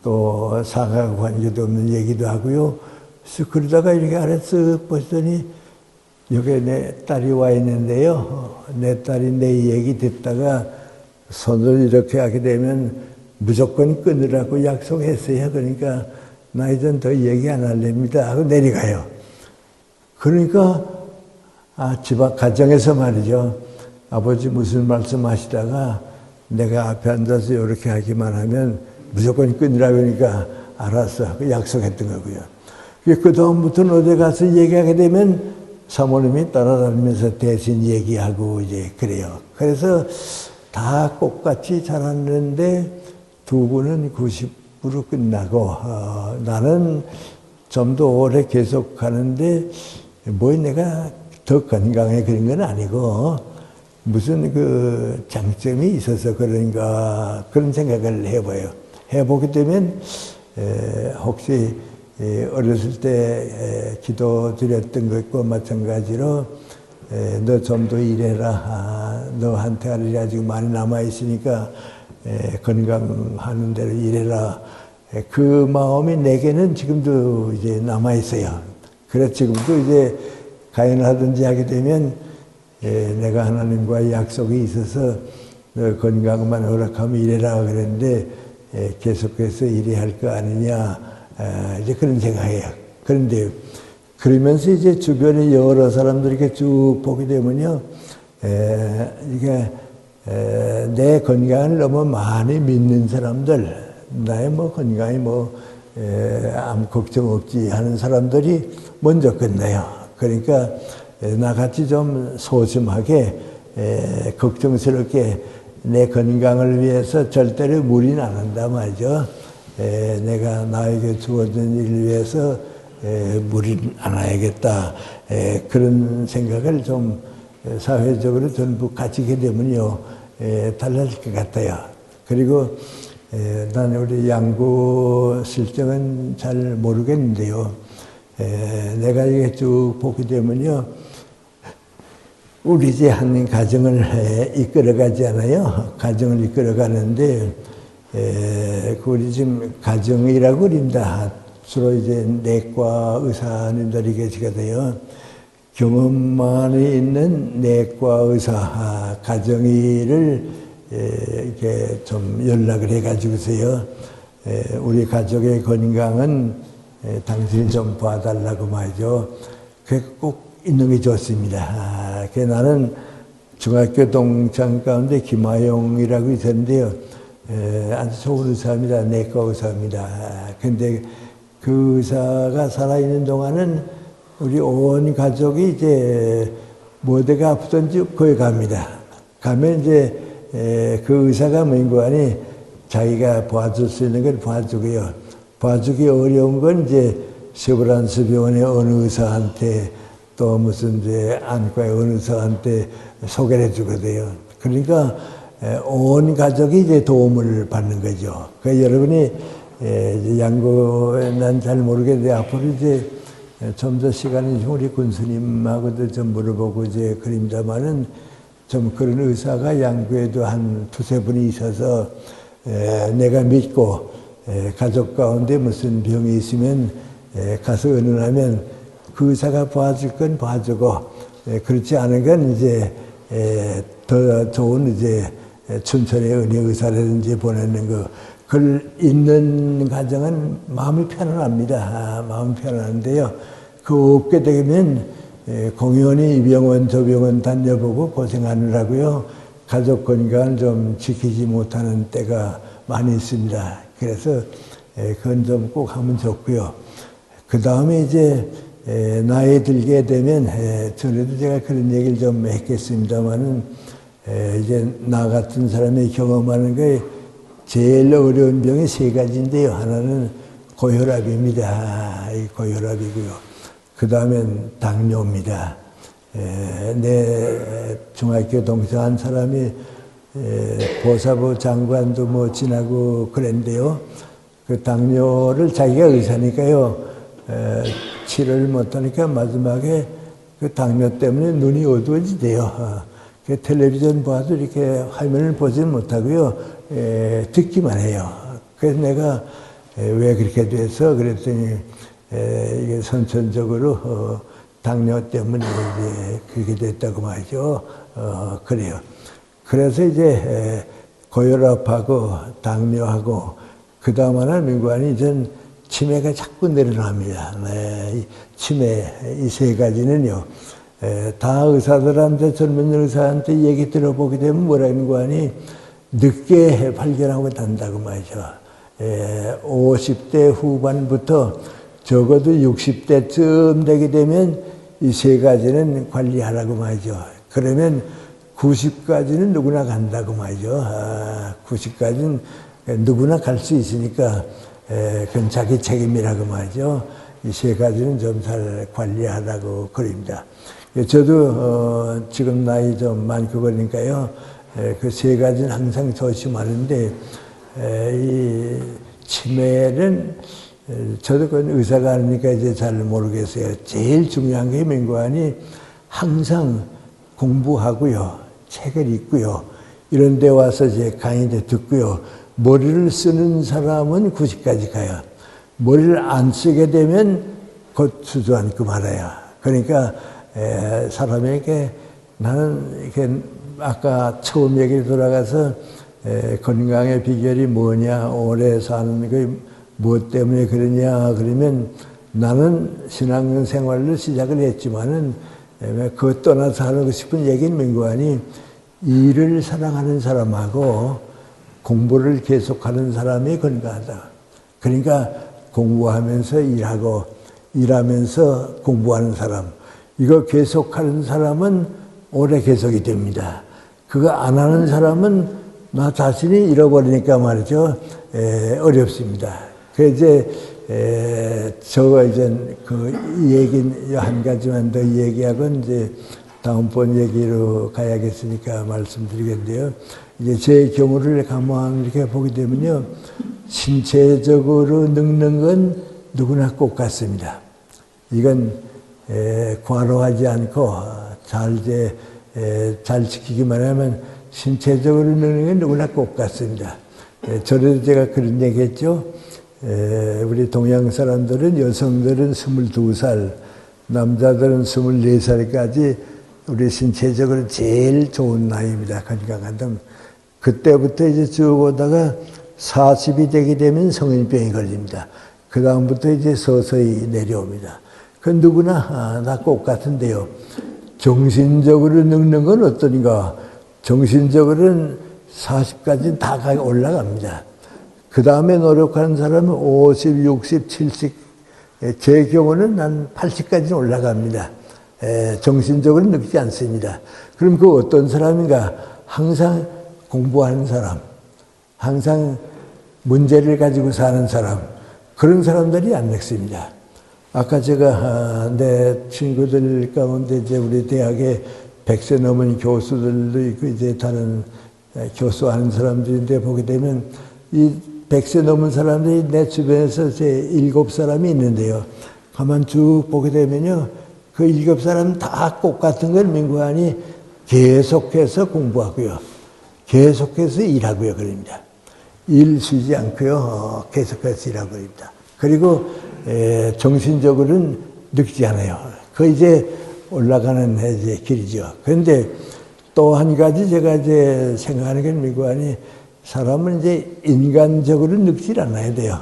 Speaker 1: 또 상하고 관계도 없는 얘기도 하고요. 그래서 그러다가 이렇게 아래 쓱 보시더니 여기 내 딸이 와 있는데요. 내 딸이 내 얘기 듣다가 손을 이렇게 하게 되면 무조건 끊으라고 약속했어요. 그러니까 나 이젠 더 얘기 안 할랍니다 하고 내려가요. 그러니까 집 앞 가정에서 말이죠. 아버지 무슨 말씀 하시다가 내가 앞에 앉아서 이렇게 하기만 하면 무조건 끊으라고 하니까 알았어. 약속했던 거고요. 그 다음부터는 어디 가서 얘기하게 되면 사모님이 따라다니면서 대신 얘기하고 이제 그래요. 그래서 다 똑같이 자랐는데 두 분은 90으로 끝나고 나는 좀 더 오래 계속 가는데 뭐 내가 더 건강해 그런 건 아니고 무슨 그 장점이 있어서 그런가 그런 생각을 해봐요. 해보게 되면 혹시 어렸을 때 기도드렸던 것과 마찬가지로 너 좀 더 일해라. 너한테 할 일이 아직 많이 남아있으니까 건강하는 대로 일해라. 그 마음이 내게는 지금도 이제 남아있어요. 그래서 지금도 이제 가연을 하든지 하게 되면 내가 하나님과의 약속이 있어서 너 건강만 허락하면 일해라 그랬는데 계속해서 일해야 할 거 아니냐. 이제 그런 생각이에요. 그런데 그러면서 이제 주변에 여러 사람들 이렇게 쭉 보게 되면요, 이게 내 건강을 너무 많이 믿는 사람들, 나의 뭐 건강이 아무 걱정 없지 하는 사람들이 먼저 끝나요. 그러니까 나같이 좀 소심하게 걱정스럽게 내 건강을 위해서 절대로 무리는 안 한단 말이죠. 내가 나에게 주어진 일을 위해서 무리는 안 해야겠다. 그런 생각을 좀 사회적으로 전부 가지게 되면요, 달라질 것 같아요. 그리고 나는 우리 양구 실정은 잘 모르겠는데요. 내가 이게 쭉 보게 되면요, 우리 이제 한 가정을 이끌어가잖아요. 가정을 이끌어가는데, 우리 지금 가정이라고 그립니다. 주로 이제 내과 의사님들이 계시거든요. 경험만이 있는 내과 의사, 가정의를 이렇게 좀 연락을 해가지고서요. 우리 가족의 건강은 당신이 좀 봐달라고 말이죠. 그게 꼭 있는 게 좋습니다. 나는 중학교 동창 가운데 김하용이라고 있었는데요. 아주 좋은 의사입니다. 내과 의사입니다. 근데 그 의사가 살아있는 동안은 우리 온 가족이 이제 뭐대가 아프든지 거기 갑니다. 가면 이제 그 의사가 뭔가 하니 자기가 봐줄 수 있는 걸 봐주고요. 봐주기 어려운 건 이제 세브란스 병원의 어느 의사한테 또 무슨 이제 안과의 어느 의사한테 소개를 해주거든요. 그러니까 온 가족이 이제 도움을 받는 거죠. 그러니까 여러분이 이제 양구 난 잘 모르겠는데 앞으로 이제 좀 더 시간이 좀 우리 군수님하고도 좀 물어보고 이제 그립니다만은 좀 그런 의사가 양구에도 한 두세 분이 있어서 내가 믿고 가족 가운데 무슨 병이 있으면 가서 의논하면 그 의사가 봐줄 건 봐주고 그렇지 않은 건 이제 더 좋은 이제 춘천의 은혜 의사라든지 보내는 거 그걸 있는 가정은 마음이 편안합니다. 마음이 편안한데요. 그 없게 되면 공연히 이 병원 저 병원 다녀보고 고생하느라고요. 가족 건강을 좀 지키지 못하는 때가 많이 있습니다. 그래서 그건 좀 꼭 하면 좋고요. 그 다음에 이제 나이 들게 되면 전에도 제가 그런 얘기를 좀 했겠습니다만은 이제 나 같은 사람이 경험하는 게 제일 어려운 병이 세 가지인데요. 하나는 고혈압입니다. 이 고혈압이고요. 그 다음엔 당뇨입니다. 내 중학교 동생 한 사람이 보사부 장관도 뭐 지나고 그랬는데요. 그 당뇨를 자기가 의사니까요. 치료를 못하니까 마지막에 그 당뇨 때문에 눈이 어두워지대요. 그 텔레비전 봐도 이렇게 화면을 보지는 못하고요. 듣기만 해요. 그래서 내가 왜 그렇게 돼서 그랬더니 이게 선천적으로 당뇨 때문에 이제 그렇게 됐다고 말이죠. 그래요. 그래서 이제 고혈압하고 당뇨하고 그 다음 하나 민관이 이젠 치매가 자꾸 늘어납니다. 이 치매 이 세 가지는요. 다 의사들한테 젊은 의사한테 얘기 들어보게 되면 뭐라는 거 아니 늦게 발견하고 단다고 말이죠. 50대 후반부터 적어도 60대쯤 되게 되면 이 세 가지는 관리하라고 말이죠. 그러면 90까지는 누구나 간다고 말이죠. 90까지는 누구나 갈 수 있으니까 그건 자기 책임이라고 말이죠. 이 세 가지는 좀 잘 관리하라고 그럽니다. 저도 지금 나이 좀 많고 그러니까요. 그 세 가지는 항상 조심하는데 이 치매는 저도 그건 의사가 아니니까 이제 잘 모르겠어요. 제일 중요한 게 민관이 항상 공부하고요. 책을 읽고요. 이런 데 와서 이제 강의도 듣고요. 머리를 쓰는 사람은 90까지 가요. 머리를 안 쓰게 되면 곧 주저앉고 말아요. 그러니까 사람에게 나는 이렇게 아까 처음 얘기 돌아가서 건강의 비결이 뭐냐, 오래 사는 게 무엇 때문에 그러냐 그러면 나는 신앙생활을 시작을 했지만은 그것 떠나서 하고 싶은 얘기는 민관이 일을 사랑하는 사람하고 공부를 계속하는 사람이 건강하다. 그러니까 공부하면서 일하고 일하면서 공부하는 사람 이거 계속하는 사람은 오래 계속이 됩니다. 그거 안 하는 사람은 나 자신이 잃어버리니까 말이죠. 어렵습니다. 그 이제 저가 이제 그 얘기 한 가지만 더 얘기하고 이제 다음번 얘기로 가야겠으니까 말씀드리겠는데요. 이제 제 경우를 가만 이렇게 보게 되면요, 신체적으로 늙는 건 누구나 꼭 같습니다. 이건 과로하지 않고 잘 지키기만 하면 신체적으로 늙는 건 누구나 꼭 같습니다. 저래도 제가 그런 얘기했죠. 우리 동양 사람들은 여성들은 22살, 남자들은 24살까지 우리 신체적으로 제일 좋은 나이입니다. 건강한다면 그때부터 이제 쭉 오다가 40이 되게 되면 성인병이 걸립니다. 그 다음부터 이제 서서히 내려옵니다. 그 누구나 다 똑같은데요. 정신적으로 늙는 건 어떠니까? 정신적으로는 40까지 다 올라갑니다. 그 다음에 노력하는 사람은 50, 60, 70, 제 경우는 한 80까지는 올라갑니다. 정신적으로 늙지 않습니다. 그럼 그 어떤 사람인가? 항상 공부하는 사람, 항상 문제를 가지고 사는 사람, 그런 사람들이 안 늙습니다. 아까 제가 내 친구들 가운데 이제 우리 대학에 100세 넘은 교수들도 있고 이제 다른 교수하는 사람들인데 보게 되면 이 100세 넘은 사람들이 내 주변에서 제 7사람이 있는데요. 가만 쭉 보게 되면요. 그 7사람 다 똑같은 걸 민구안이 계속해서 공부하고요. 계속해서 일하고요. 그럽니다. 일 쉬지 않고요. 계속해서 일하고 그럽니다. 그리고 정신적으로는 늙지 않아요. 그 이제 올라가는 이제 길이죠. 그런데 또 한 가지 제가 이제 생각하는 게 민구안이 사람은 이제 인간적으로 늙질 않아야 돼요.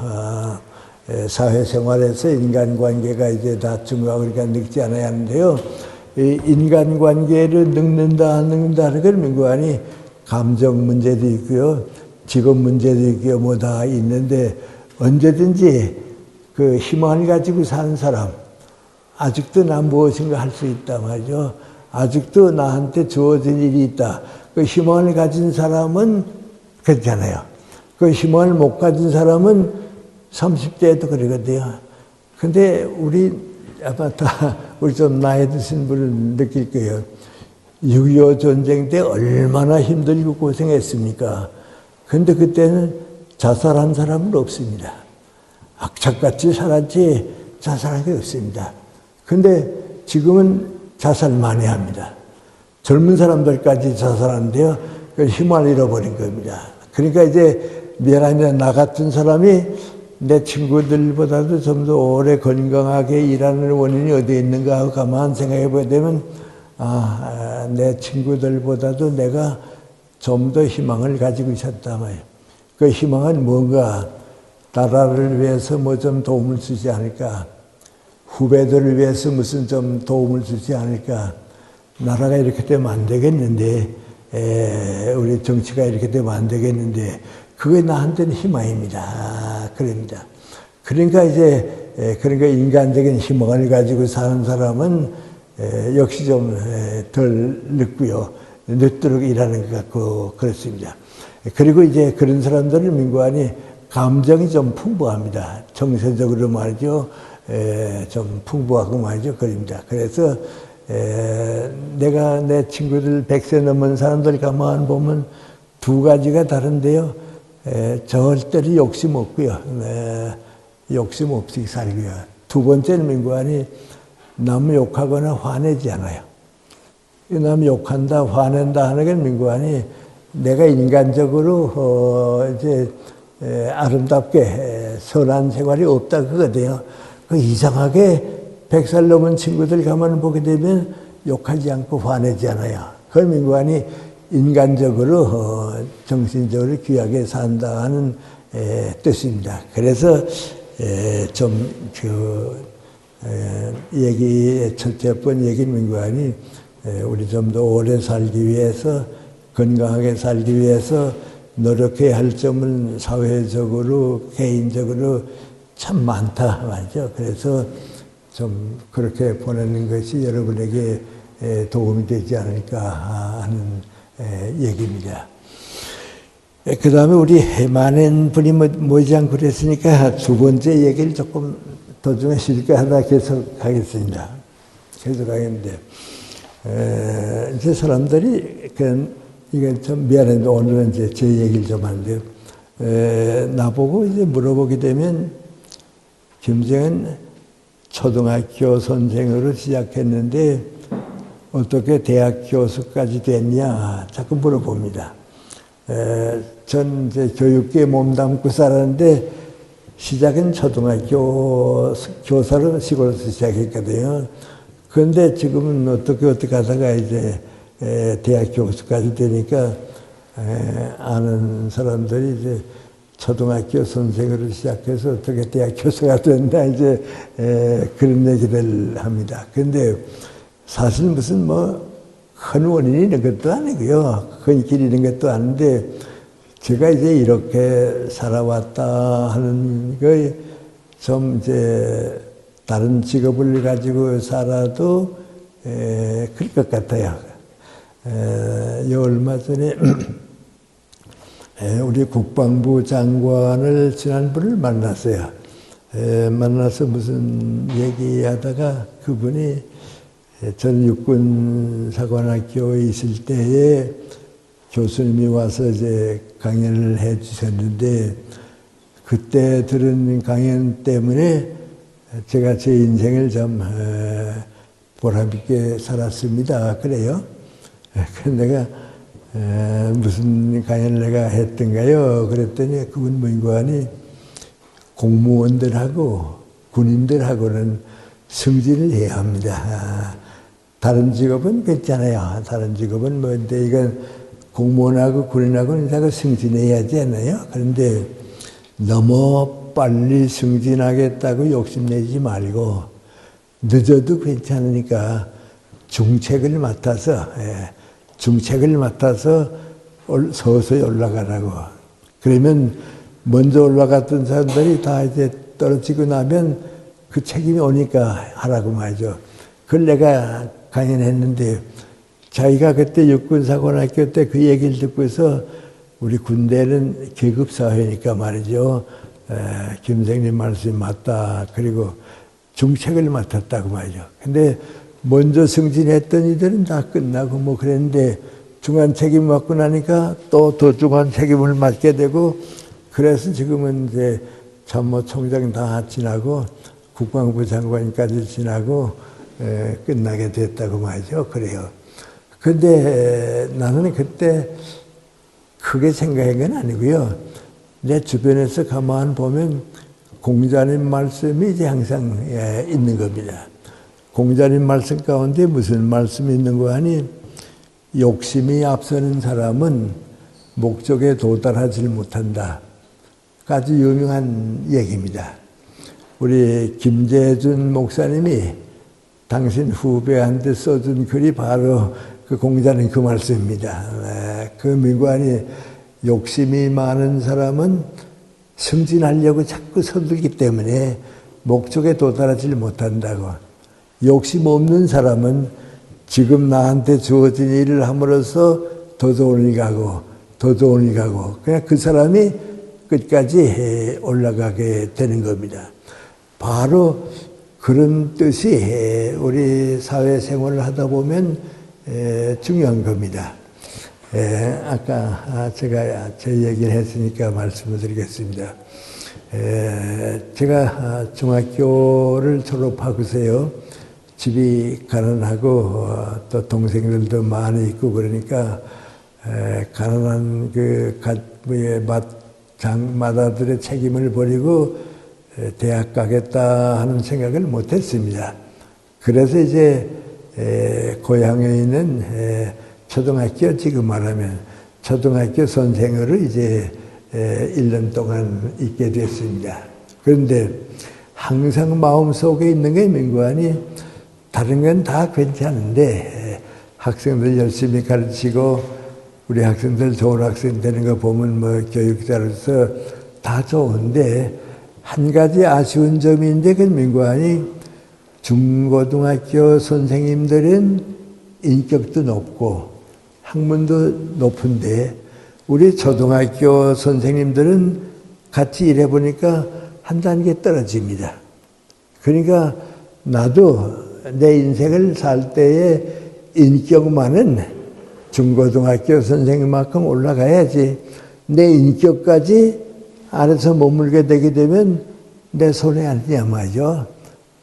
Speaker 1: 사회생활에서 인간관계가 이제 다 중요하고 그러니까 늙지 않아야 하는데요. 이 인간관계를 늙는다 안 늙는다 하는 걸 민구안이 감정 문제도 있고요. 직업 문제도 있고요. 뭐 다 있는데 언제든지 그 희망을 가지고 사는 사람 아직도 난 무엇인가 할 수 있다 말이죠. 아직도 나한테 주어진 일이 있다. 그 희망을 가진 사람은 괜찮아요. 그 희망을 못 가진 사람은 30대에도 그러거든요. 근데 우리 아마 다 우리 좀 나이 드신 분은 느낄 거예요. 6.25 전쟁 때 얼마나 힘들고 고생했습니까? 근데 그때는 자살한 사람은 없습니다. 악착같이 살았지 자살한 게 없습니다. 근데 지금은 자살 많이 합니다. 젊은 사람들까지 자살하는데요. 희망을 잃어버린 겁니다. 그러니까 이제 미안하면 나 같은 사람이 내 친구들보다도 좀 더 오래 건강하게 일하는 원인이 어디에 있는가 하고 가만 생각해 보게 되면 내 친구들보다도 내가 좀 더 희망을 가지고 있었다 말이에요. 그 희망은 뭔가 나라를 위해서 뭐 좀 도움을 주지 않을까. 후배들을 위해서 무슨 좀 도움을 주지 않을까. 나라가 이렇게 되면 안 되겠는데, 우리 정치가 이렇게 되면 안 되겠는데, 그게 나한테는 희망입니다. 그럽니다. 그러니까 이제, 그러니까 인간적인 희망을 가지고 사는 사람은 역시 좀 덜 늙고요. 늦도록 일하는 것 같고, 그렇습니다. 그리고 이제 그런 사람들은 민구안이 감정이 좀 풍부합니다. 정서적으로 말이죠. 좀 풍부하고 말이죠. 그럽니다. 그래서 내가 내 친구들 100세 넘은 사람들 가만 보면 두 가지가 다른데요. 절대로 욕심 없고요. 욕심 없이 살고요. 두 번째는 민구안이 남 욕하거나 화내지 않아요. 남 욕한다, 화낸다 하는 건 민구안이 내가 인간적으로 이제 아름답게 선한 생활이 없다 그거든요. 그 이상하게 100살 넘은 친구들 가만 보게 되면 욕하지 않고 화내지 않아요. 그걸 민구안이 인간적으로 정신적으로 귀하게 산다 하는 뜻입니다. 그래서 좀 얘기 첫째 번 얘기 민구안이 우리 좀 더 오래 살기 위해서 건강하게 살기 위해서 노력해야 할 점은 사회적으로 개인적으로 참 많다 말이죠. 그래서 좀 그렇게 보내는 것이 여러분에게 도움이 되지 않을까 하는 얘기입니다. 그 다음에 우리 많은 분이 모이지 그랬으니까 두 번째 얘기를 조금 도중에 쉴까 하다 계속 하겠습니다. 계속 하겠는데, 이제 사람들이, 이건 좀 미안한데 오늘은 이제 제 얘기를 좀 하는데요. 나보고 이제 물어보게 되면, 김정은 초등학교 선생으로 시작했는데, 어떻게 대학 교수까지 됐냐, 자꾸 물어봅니다. 전 이제 교육계에 몸담고 살았는데, 시작은 초등학교 교사로 시골에서 시작했거든요. 그런데 지금은 어떻게 하다가 이제 대학 교수까지 되니까 아는 사람들이 이제 초등학교 선생으로 시작해서 어떻게 대학 교수가 됐나 이제 그런 얘기를 합니다. 근데 사실 무슨 뭐 큰 원인이 있는 것도 아니고요. 큰 길이 있는 것도 아닌데 제가 이제 이렇게 살아왔다 하는 게 좀 이제 다른 직업을 가지고 살아도 그럴 것 같아요. 얼마 전에 우리 국방부 장관을 지난번을 만났어요. 만나서 무슨 얘기하다가 그분이 전 육군사관학교에 있을 때에 교수님이 와서 이제 강연을 해 주셨는데 그때 들은 강연 때문에 제가 제 인생을 좀 보람있게 살았습니다. 그래요. 그래서 내가 무슨 강연을 내가 했던가요? 그랬더니 그분 문관이 공무원들하고 군인들하고는 승진을 해야 합니다. 다른 직업은 괜찮아요. 다른 직업은 뭐인데 이건 공무원하고 군인하고는 다 승진해야지 않나요? 그런데 너무 빨리 승진하겠다고 욕심내지 말고 늦어도 괜찮으니까 중책을 맡아서 서서히 올라가라고. 그러면 먼저 올라갔던 사람들이 다 이제 떨어지고 나면 그 책임이 오니까 하라고 말이죠. 그걸 내가 강연했는데 자기가 그때 육군사관학교 때 그 얘기를 듣고서 우리 군대는 계급사회니까 말이죠. 김 선생님 말씀이 맞다. 그리고 중책을 맡았다고 말이죠. 근데 먼저 승진했던 이들은 다 끝나고 뭐 그랬는데 중간 책임 맡고 나니까 또 더 중간 책임을 맡게 되고 그래서 지금은 이제 참모총장 다 지나고 국방부 장관까지 지나고 끝나게 됐다고 말이죠. 그래요. 근데 나는 그때 크게 생각한 건 아니고요. 내 주변에서 가만 보면 공자님 말씀이 이제 항상 있는 겁니다. 공자님 말씀 가운데 무슨 말씀이 있는 거 하니 욕심이 앞서는 사람은 목적에 도달하지 못한다. 아주 유명한 얘기입니다. 우리 김재준 목사님이 당신 후배한테 써준 글이 바로 그 공자는 그 말씀입니다. 그 민관이 욕심이 많은 사람은 승진하려고 자꾸 서두르기 때문에 목적에 도달하지 못한다고. 욕심 없는 사람은 지금 나한테 주어진 일을 함으로써 더 좋은 일 가고 더 좋은 일 가고 그냥 그 사람이 끝까지 올라가게 되는 겁니다. 바로 그런 뜻이 우리 사회생활을 하다 보면 중요한 겁니다. 아까 제가 제 얘기를 했으니까 말씀을 드리겠습니다. 제가 중학교를 졸업하고서요, 집이 가난하고 또 동생들도 많이 있고 그러니까 가난한 그 장마다들의 책임을 버리고 대학 가겠다 하는 생각을 못 했습니다. 그래서 이제 고향에 있는 초등학교, 지금 말하면 초등학교 선생으로 이제 1년 동안 있게 됐습니다. 그런데 항상 마음속에 있는 게 민관이 다른 건 다 괜찮은데 학생들 열심히 가르치고 우리 학생들 좋은 학생 되는 거 보면 뭐 교육자로서 다 좋은데 한 가지 아쉬운 점이 있는데 그 민관이 중고등학교 선생님들은 인격도 높고 학문도 높은데 우리 초등학교 선생님들은 같이 일해보니까 한 단계 떨어집니다. 그러니까 나도 내 인생을 살 때에 인격만은 중고등학교 선생님만큼 올라가야지 내 인격까지 아래서 머물게 되게 되면 내 손해 아니냐 말이죠.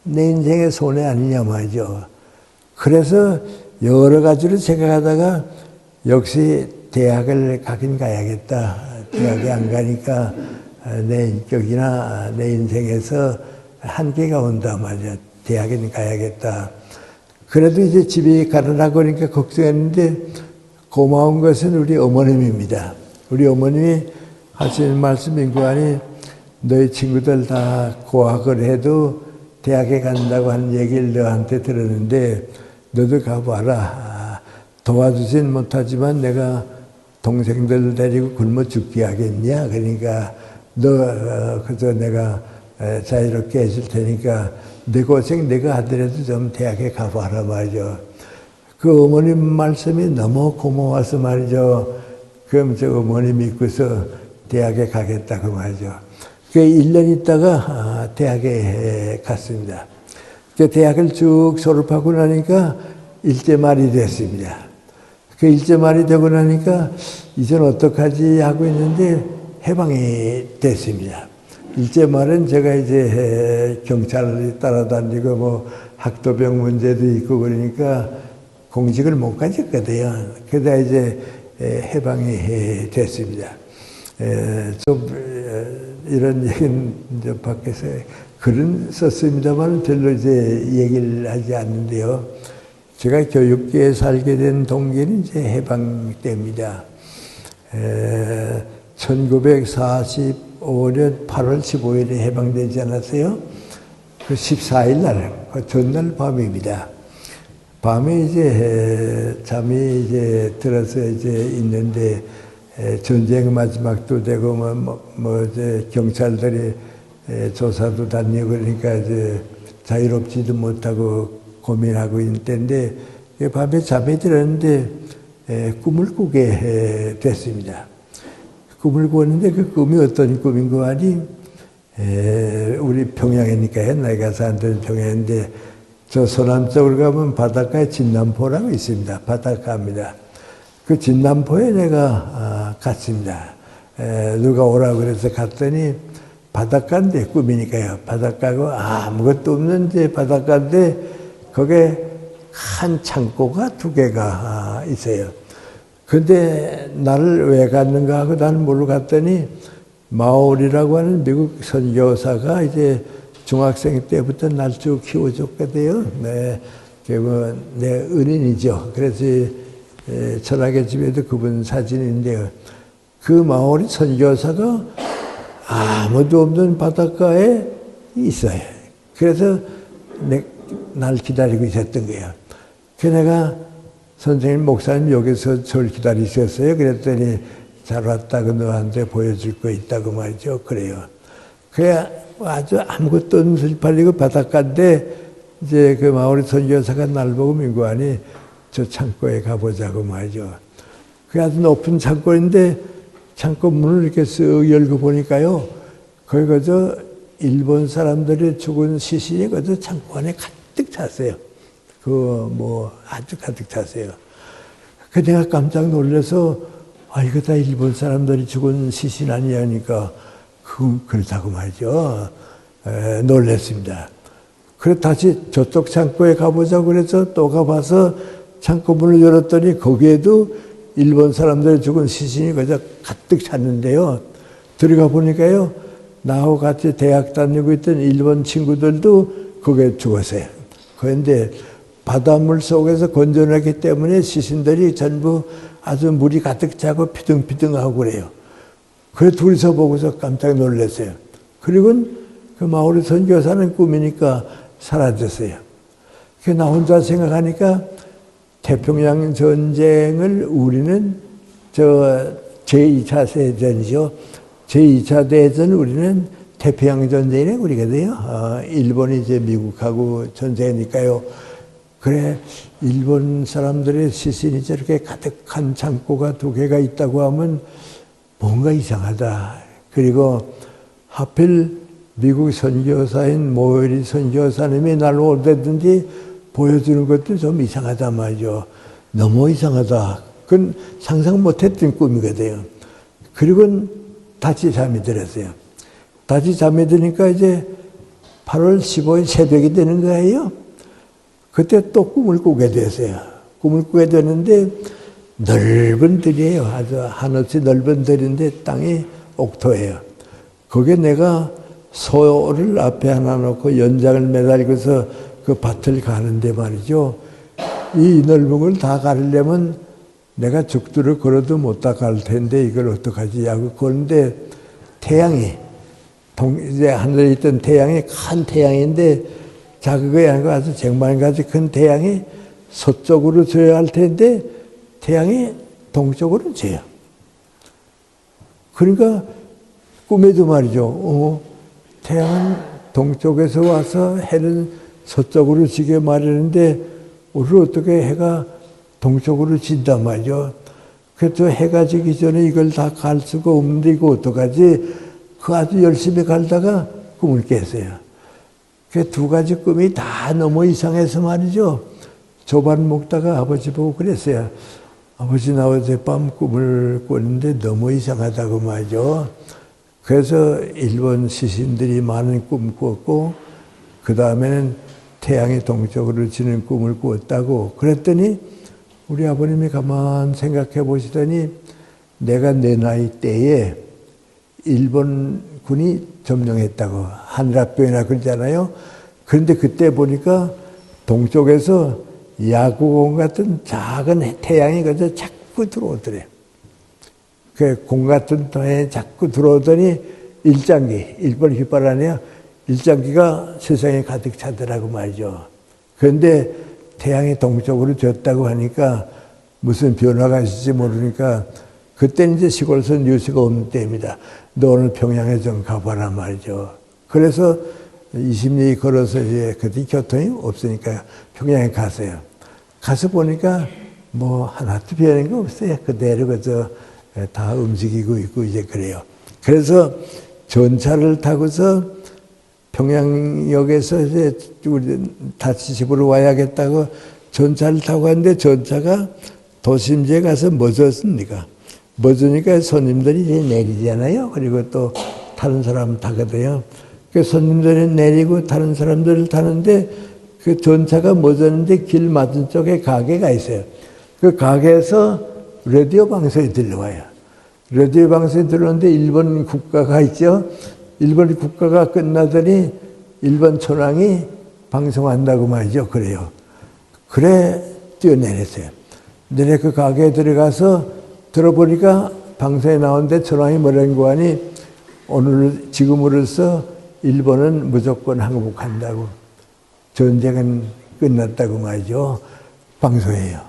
Speaker 1: 내 인생의 손해 아니냐 말이죠. 그래서 여러 가지로 생각하다가 역시 대학을 가긴 가야겠다. 대학에 안 가니까 내 인격이나 내 인생에서 한계가 온다 말이야. 대학에는 가야겠다. 그래도 이제 집이 가난하고 그러니까 걱정했는데 고마운 것은 우리 어머님입니다. 우리 어머님이 하시는 말씀인 거 아니 너희 친구들 다 고학을 해도 대학에 간다고 하는 얘기를 너한테 들었는데 너도 가봐라. 도와주진 못하지만 내가 동생들 데리고 굶어 죽게 하겠냐. 그러니까 너 그저 내가 자유롭게 해줄 테니까 내 고생 내가 하더라도 좀 대학에 가봐라 말이죠. 그 어머님 말씀이 너무 고마워서 말이죠. 그럼 저 어머님 믿고서 대학에 가겠다고 말이죠. 그 1년 있다가 대학에 갔습니다. 그 대학을 쭉 졸업하고 나니까 일제 말이 됐습니다. 그 일제 말이 되고 나니까 이제는 어떡하지 하고 있는데 해방이 됐습니다. 일제 말은 제가 이제 경찰이 따라다니고 뭐 학도병 문제도 있고 그러니까 공직을 못 가졌거든요. 그러다 이제 해방이 됐습니다. 좀 이런 얘기는 이제 밖에서 글은 썼습니다만 별로 이제 얘기를 하지 않는데요. 제가 교육계에 살게 된 동기는 이제 해방 때입니다. 1945년 8월 15일에 해방되지 않았어요? 그 14일 날, 그 전날 밤입니다. 밤에 이제 잠이 이제 들어서 이제 있는데 전쟁 마지막도 되고 뭐 이제 경찰들이 조사도 다니고 그러니까 이제 자유롭지도 못하고 고민하고 있는 때인데 밤에 잠이 들었는데 꿈을 꾸게 됐습니다. 꿈을 꾸었는데 그 꿈이 어떤 꿈인 거 아니? 우리 평양이니까요. 내가 사는 데는 평양인데 저 서남쪽으로 가면 바닷가에 진남포라고 있습니다. 바닷가입니다. 그 진남포에 내가 갔습니다. 누가 오라고 그래서 갔더니 바닷가인데 꿈이니까요. 바닷가고 아무것도 없는 이제 바닷가인데 거기에 한 창고가 2개가 있어요. 근데 나를 왜 갔는가 하고 나는 모르고 갔더니 마올이라고 하는 미국 선교사가 이제 중학생 때부터 날 쭉 키워줬거든요. 네, 내 은인이죠. 그래서 전학의 집에도 그분 사진인데요. 그 마올이 선교사가 아무도 없는 바닷가에 있어요. 그래서 날 기다리고 있었던 거예요. 그래서 내가 선생님, 목사님 여기서 저를 기다리셨어요. 그랬더니 잘 왔다고 너한테 보여줄 거 있다고 말이죠. 그래요. 그래 아주 아무것도 없는 슬팔리고 바닷가인데 이제 그 마을의 선교사가 날 보고 민구하니 저 창고에 가보자고 말이죠. 그 아주 높은 창고인데 창고 문을 이렇게 쓱 열고 보니까요. 거기 그저 일본 사람들이 죽은 시신이 그저 창고 안에 가득 찼어요. 아주 가득 찼어요. 그 내가 깜짝 놀라서, 이거 다 일본 사람들이 죽은 시신 아니냐니까, 그렇다고 말이죠. 놀랐습니다. 그래, 다시 저쪽 창고에 가보자고 그래서 또 가봐서 창고 문을 열었더니 거기에도 일본 사람들이 죽은 시신이 그저 가득 찼는데요. 들어가 보니까요, 나하고 같이 대학 다니고 있던 일본 친구들도 거기에 죽었어요. 그런데 바닷물 속에서 건져내기 때문에 시신들이 전부 아주 물이 가득 차고 피등피등하고 그래요. 그래 둘이서 보고서 깜짝 놀랐어요. 그리고 그 마을의 선교사는 꿈이니까 사라졌어요. 그 나 혼자 생각하니까 태평양 전쟁을 우리는 제2차 세전이죠. 제2차 대전 우리는 태평양 전쟁이 우리거든요. 일본이 이제 미국하고 전쟁이니까요. 그래, 일본 사람들의 시신이 저렇게 가득한 창고가 2개가 있다고 하면 뭔가 이상하다. 그리고 하필 미국 선교사인 모요리 선교사님이 날 오대든지 보여주는 것도 좀 이상하단 말이죠. 너무 이상하다. 그건 상상 못했던 꿈이거든요. 그리고 다시 잠이 들었어요. 다시 잠이 드니까 이제 8월 15일 새벽이 되는 거예요. 그때 또 꿈을 꾸게 됐어요. 꿈을 꾸게 되는데 넓은 들이에요. 아주 한없이 넓은 들인데 땅이 옥토예요. 거기에 내가 소를 앞에 하나 놓고 연장을 매달고서 그 밭을 가는데 말이죠. 이 넓은 걸 다 가려면 내가 죽도록 걸어도 못 다 갈 텐데 이걸 어떡하지 하고 그런데 태양이 이제 하늘에 있던 태양이 큰 태양인데 자그거에 아니고 아주 쟁반같이 큰 태양이 서쪽으로 져야 할 텐데 태양이 동쪽으로 져요. 그러니까 꿈에도 말이죠. 태양은 동쪽에서 와서 해는 서쪽으로 지게 마련인데 우리 어떻게 해가 동쪽으로 진단 말이죠. 그래도 해가 지기 전에 이걸 다 갈 수가 없는데 이거 어떡하지? 그 아주 열심히 갈다가 꿈을 깼어요. 그 2가지 꿈이 다 너무 이상해서 말이죠. 조반 먹다가 아버지 보고 그랬어요. 아버지 나 어젯밤 꿈을 꿨는데 너무 이상하다고 말이죠. 그래서 일본 시신들이 많은 꿈 꾸었고 그 다음에는 태양이 동쪽으로 지는 꿈을 꾸었다고 그랬더니 우리 아버님이 가만 생각해 보시더니 내가 내 나이 때에 일본군이 점령했다고 한일합병이라 그러잖아요. 그런데 그때 보니까 동쪽에서 야구공 같은 작은 태양이 그저 자꾸 들어오더래요. 그 공 같은 태양이 자꾸 들어오더니 일장기, 일본 깃발 안에 일장기가 세상에 가득 차더라고 말이죠. 그런데 태양이 동쪽으로 졌다고 하니까 무슨 변화가 있을지 모르니까 그때는 이제 시골에서 뉴스가 없는 때입니다. 너 오늘 평양에 좀 가봐라 말이죠. 그래서 20里 걸어서 이제 그때 교통이 없으니까 평양에 갔어요. 가서 보니까 뭐 하나도 변한 거 없어요. 그대로 그저 다 움직이고 있고 이제 그래요. 그래서 전차를 타고서 평양역에서 이제 우리 다시 집으로 와야겠다고 전차를 타고 갔는데 전차가 도심지에 가서 멎었습니까? 멎으니까 손님들이 이제 내리잖아요. 그리고 또 다른 사람 타거든요. 그 손님들이 내리고 다른 사람들을 타는데 그 전차가 멎었는데 길 맞은 쪽에 가게가 있어요. 그 가게에서 라디오 방송이 들려와요. 라디오 방송이 들어오는데 일본 국가가 있죠. 일본 국가가 끝나더니 일본 천황이 방송한다고 말이죠. 그래요. 그래 뛰어내렸어요. 내려 그 가게에 들어가서 들어보니까 방송에 나오는데 천황이 뭐라는 거 하니 오늘 지금으로서 일본은 무조건 항복한다고 전쟁은 끝났다고 말이죠. 방송이에요.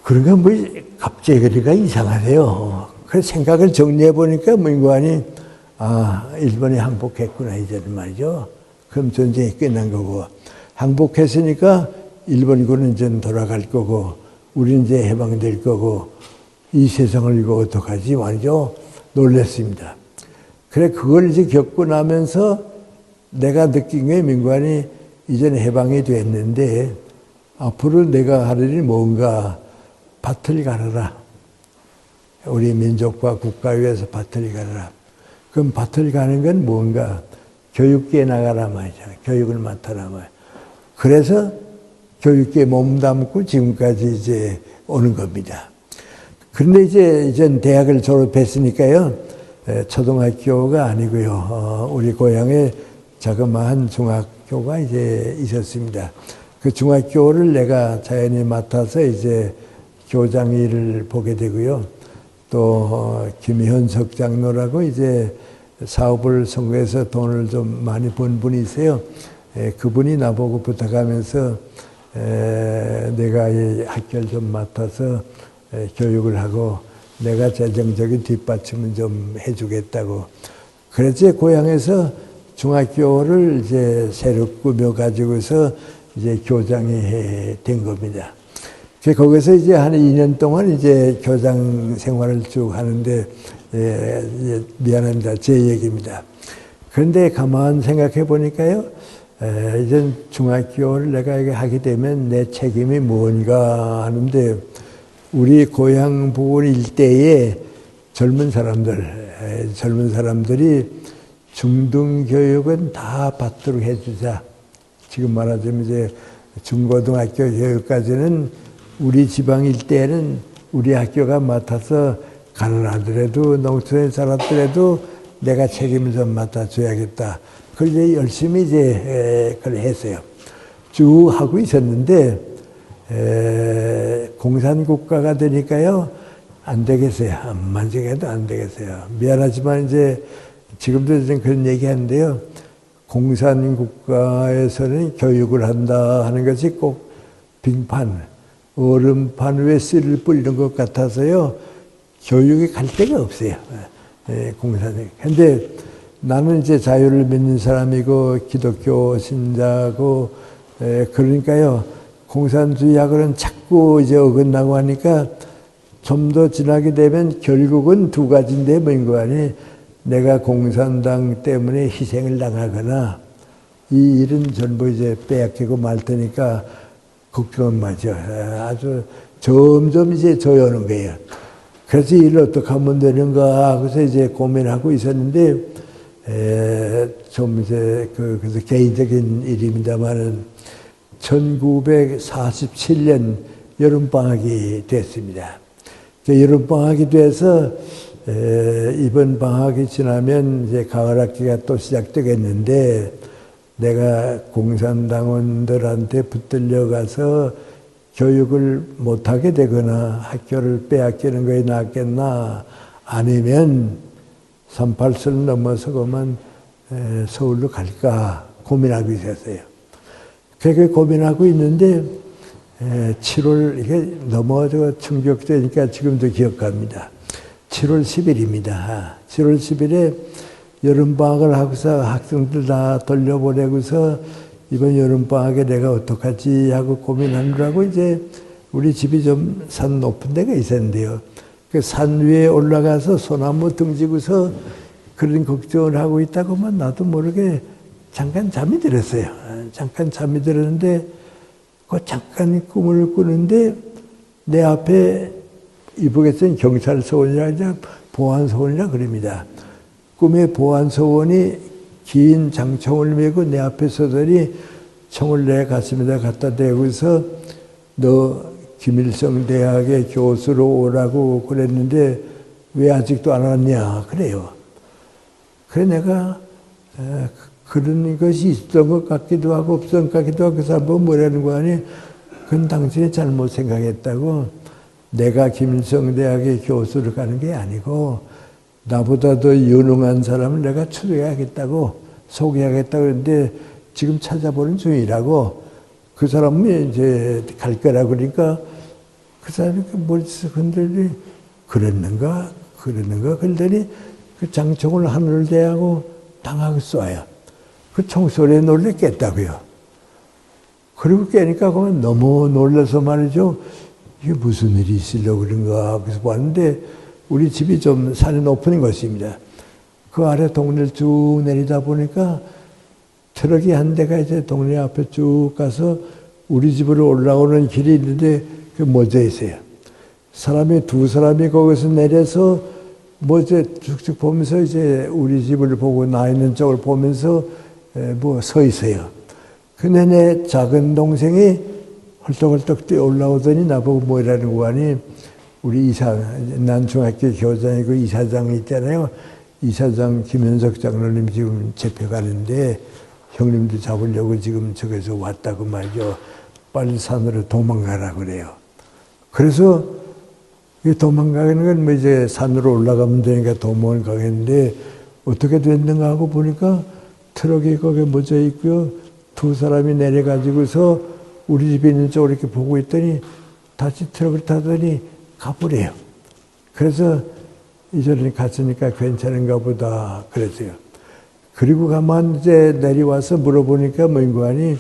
Speaker 1: 그러니까 뭐 갑자기 그리가 이상하대요. 그래서 생각을 정리해 보니까 뭔가니 일본이 항복했구나 이제는 말이죠. 그럼 전쟁이 끝난 거고 항복했으니까 일본군은 이제 돌아갈 거고 우리는 이제 해방될 거고 이 세상을 이거 어떡하지 말이죠. 놀랐습니다. 그래 그걸 이제 겪고 나면서 내가 느낀 게 민관이 이제는 해방이 됐는데 앞으로 내가 할 일이 뭔가 밭을 가르라. 우리 민족과 국가 위해서 밭을 가르라. 그럼 밭을 가는 건 뭔가 교육계에 나가라 말이죠. 교육을 맡아라 말이죠. 그래서 교육계에 몸담고 지금까지 이제 오는 겁니다. 그런데 이제 대학을 졸업했으니까요. 초등학교가 아니고요. 우리 고향에 자그마한 중학교가 이제 있었습니다. 그 중학교를 내가 자연히 맡아서 이제 교장 일을 보게 되고요. 또 김현석 장로라고 이제 사업을 선거해서 돈을 좀 많이 번 분이 있어요. 그분이 나보고 부탁하면서 내가 이 학교를 좀 맡아서 교육을 하고 내가 재정적인 뒷받침을 좀 해주겠다고. 그래서 고향에서 중학교를 이제 새로 꾸며가지고서 이제 교장이 된 겁니다. 거기서 이제 한 2년 동안 이제 교장 생활을 쭉 하는데, 미안합니다. 제 얘기입니다. 그런데 가만 생각해 보니까요, 이제 중학교를 내가 하게 되면 내 책임이 뭔가 하는데, 우리 고향 부근 일대에 젊은 사람들이 중등교육은 다 받도록 해주자. 지금 말하자면 이제 중고등학교 교육까지는 우리 지방 일대에는 우리 학교가 맡아서 가난하더라도 농촌에 살았더라도 내가 책임을 좀 맡아줘야겠다. 그래서 이제 열심히 이제 그걸 했어요. 쭉 하고 있었는데 공산국가가 되니까요 안 되겠어요. 암만 생각해도 안 되겠어요. 미안하지만 이제 지금도 좀 그런 얘기하는데요. 공산국가에서는 교육을 한다 하는 것이 꼭 빙판, 얼음판 위에 씨를 뿌리는 것 같아서요. 교육이 갈 데가 없어요. 공산이. 근데 나는 이제 자유를 믿는 사람이고 기독교 신자고 그러니까요. 공산주의하고는 자꾸 이제 어긋나고 하니까 좀 더 지나게 되면 결국은 두 가지인데 뭔 거 아니 내가 공산당 때문에 희생을 당하거나 이 일은 전부 이제 빼앗기고 말 테니까 걱정은 마죠. 아주 점점 이제 조여오는 거예요. 그래서 일을 어떻게 하면 되는가, 그래서 이제 고민하고 있었는데, 좀 이제, 그래서 개인적인 일입니다만은, 1947년 여름방학이 됐습니다. 여름방학이 돼서, 이번 방학이 지나면 이제 가을학기가 또 시작되겠는데, 내가 공산당원들한테 붙들려 가서 교육을 못하게 되거나 학교를 빼앗기는 거에 낫겠나, 아니면 38세를 넘어서 그러면 서울로 갈까 고민하고 있었어요. 그렇게 고민하고 있는데 7월, 이게 너무 충격되니까 지금도 기억합니다. 7월 10일입니다. 7월 10일에 여름방학을 하고서 학생들 다 돌려보내고서 이번 여름방학에 내가 어떡하지 하고 고민하느라고 이제 우리 집이 좀 산 높은 데가 있었는데요. 그 산 위에 올라가서 소나무 등지고서 그런 걱정을 하고 있다고만 나도 모르게 잠깐 잠이 들었어요. 잠깐 잠이 들었는데 그 잠깐 꿈을 꾸는데 내 앞에 이북에서는 경찰서원이라 이제 보안서원이라 그럽니다. 꿈에 보안서원이 긴 장총을 메고 내 앞에 서더니 총을 내 가슴에다 갖다 대고서 너 김일성 대학의 교수로 오라고 그랬는데 왜 아직도 안 왔냐 그래요. 그래 내가 그런 것이 있었던 것 같기도 하고 없었던 것 같기도 하고 그래서 한번 뭐라는 거 아니 그건 당신이 잘못 생각했다고. 내가 김일성 대학의 교수로 가는 게 아니고 나보다 더 유능한 사람을 내가 추려야겠다고 소개하겠다고 그랬는데 지금 찾아보는 중이라고. 그 사람이 이제 갈 거라 그러니까 그 사람이 머릿속 흔들리 그랬는가 그러더니 그 장총을 하늘을 대하고 당하고 쏴요. 그 총소리에 놀래 깼다고요. 그리고 깨니까 그러면 너무 놀라서 말이죠. 이게 무슨 일이 있으려고 그런가. 그래서 봤는데 우리 집이 좀 산이 높은 곳입니다. 그 아래 동네를 쭉 내리다 보니까 트럭이 한 대가 이제 동네 앞에 쭉 가서 우리 집으로 올라오는 길이 있는데 그 멎어 있어요. 사람이 두 사람이 거기서 내려서 멎어 쭉쭉 보면서 이제 우리 집을 보고 나 있는 쪽을 보면서 뭐 서 있어요. 근데 내 작은 동생이 헐떡헐떡 뛰어 올라오더니 나보고 뭐라는 거 아니 우리 난 중학교 교장이고 이사장이 있잖아요. 이사장 김현석 장로님 지금 잡혀가는데 형님도 잡으려고 지금 저기서 왔다고 말이죠. 빨리 산으로 도망가라 그래요. 그래서 도망가는 건 뭐 이제 산으로 올라가면 되니까 도망가겠는데 어떻게 됐는가 하고 보니까 트럭이 거기에 멎어 있고요. 두 사람이 내려가지고서 우리 집에 있는 쪽으로 이렇게 보고 있더니 다시 트럭을 타더니 가버려요. 그래서 이전에 갔으니까 괜찮은가 보다 그랬어요. 그리고 가만 이제 내려와서 물어보니까 뭔가 하니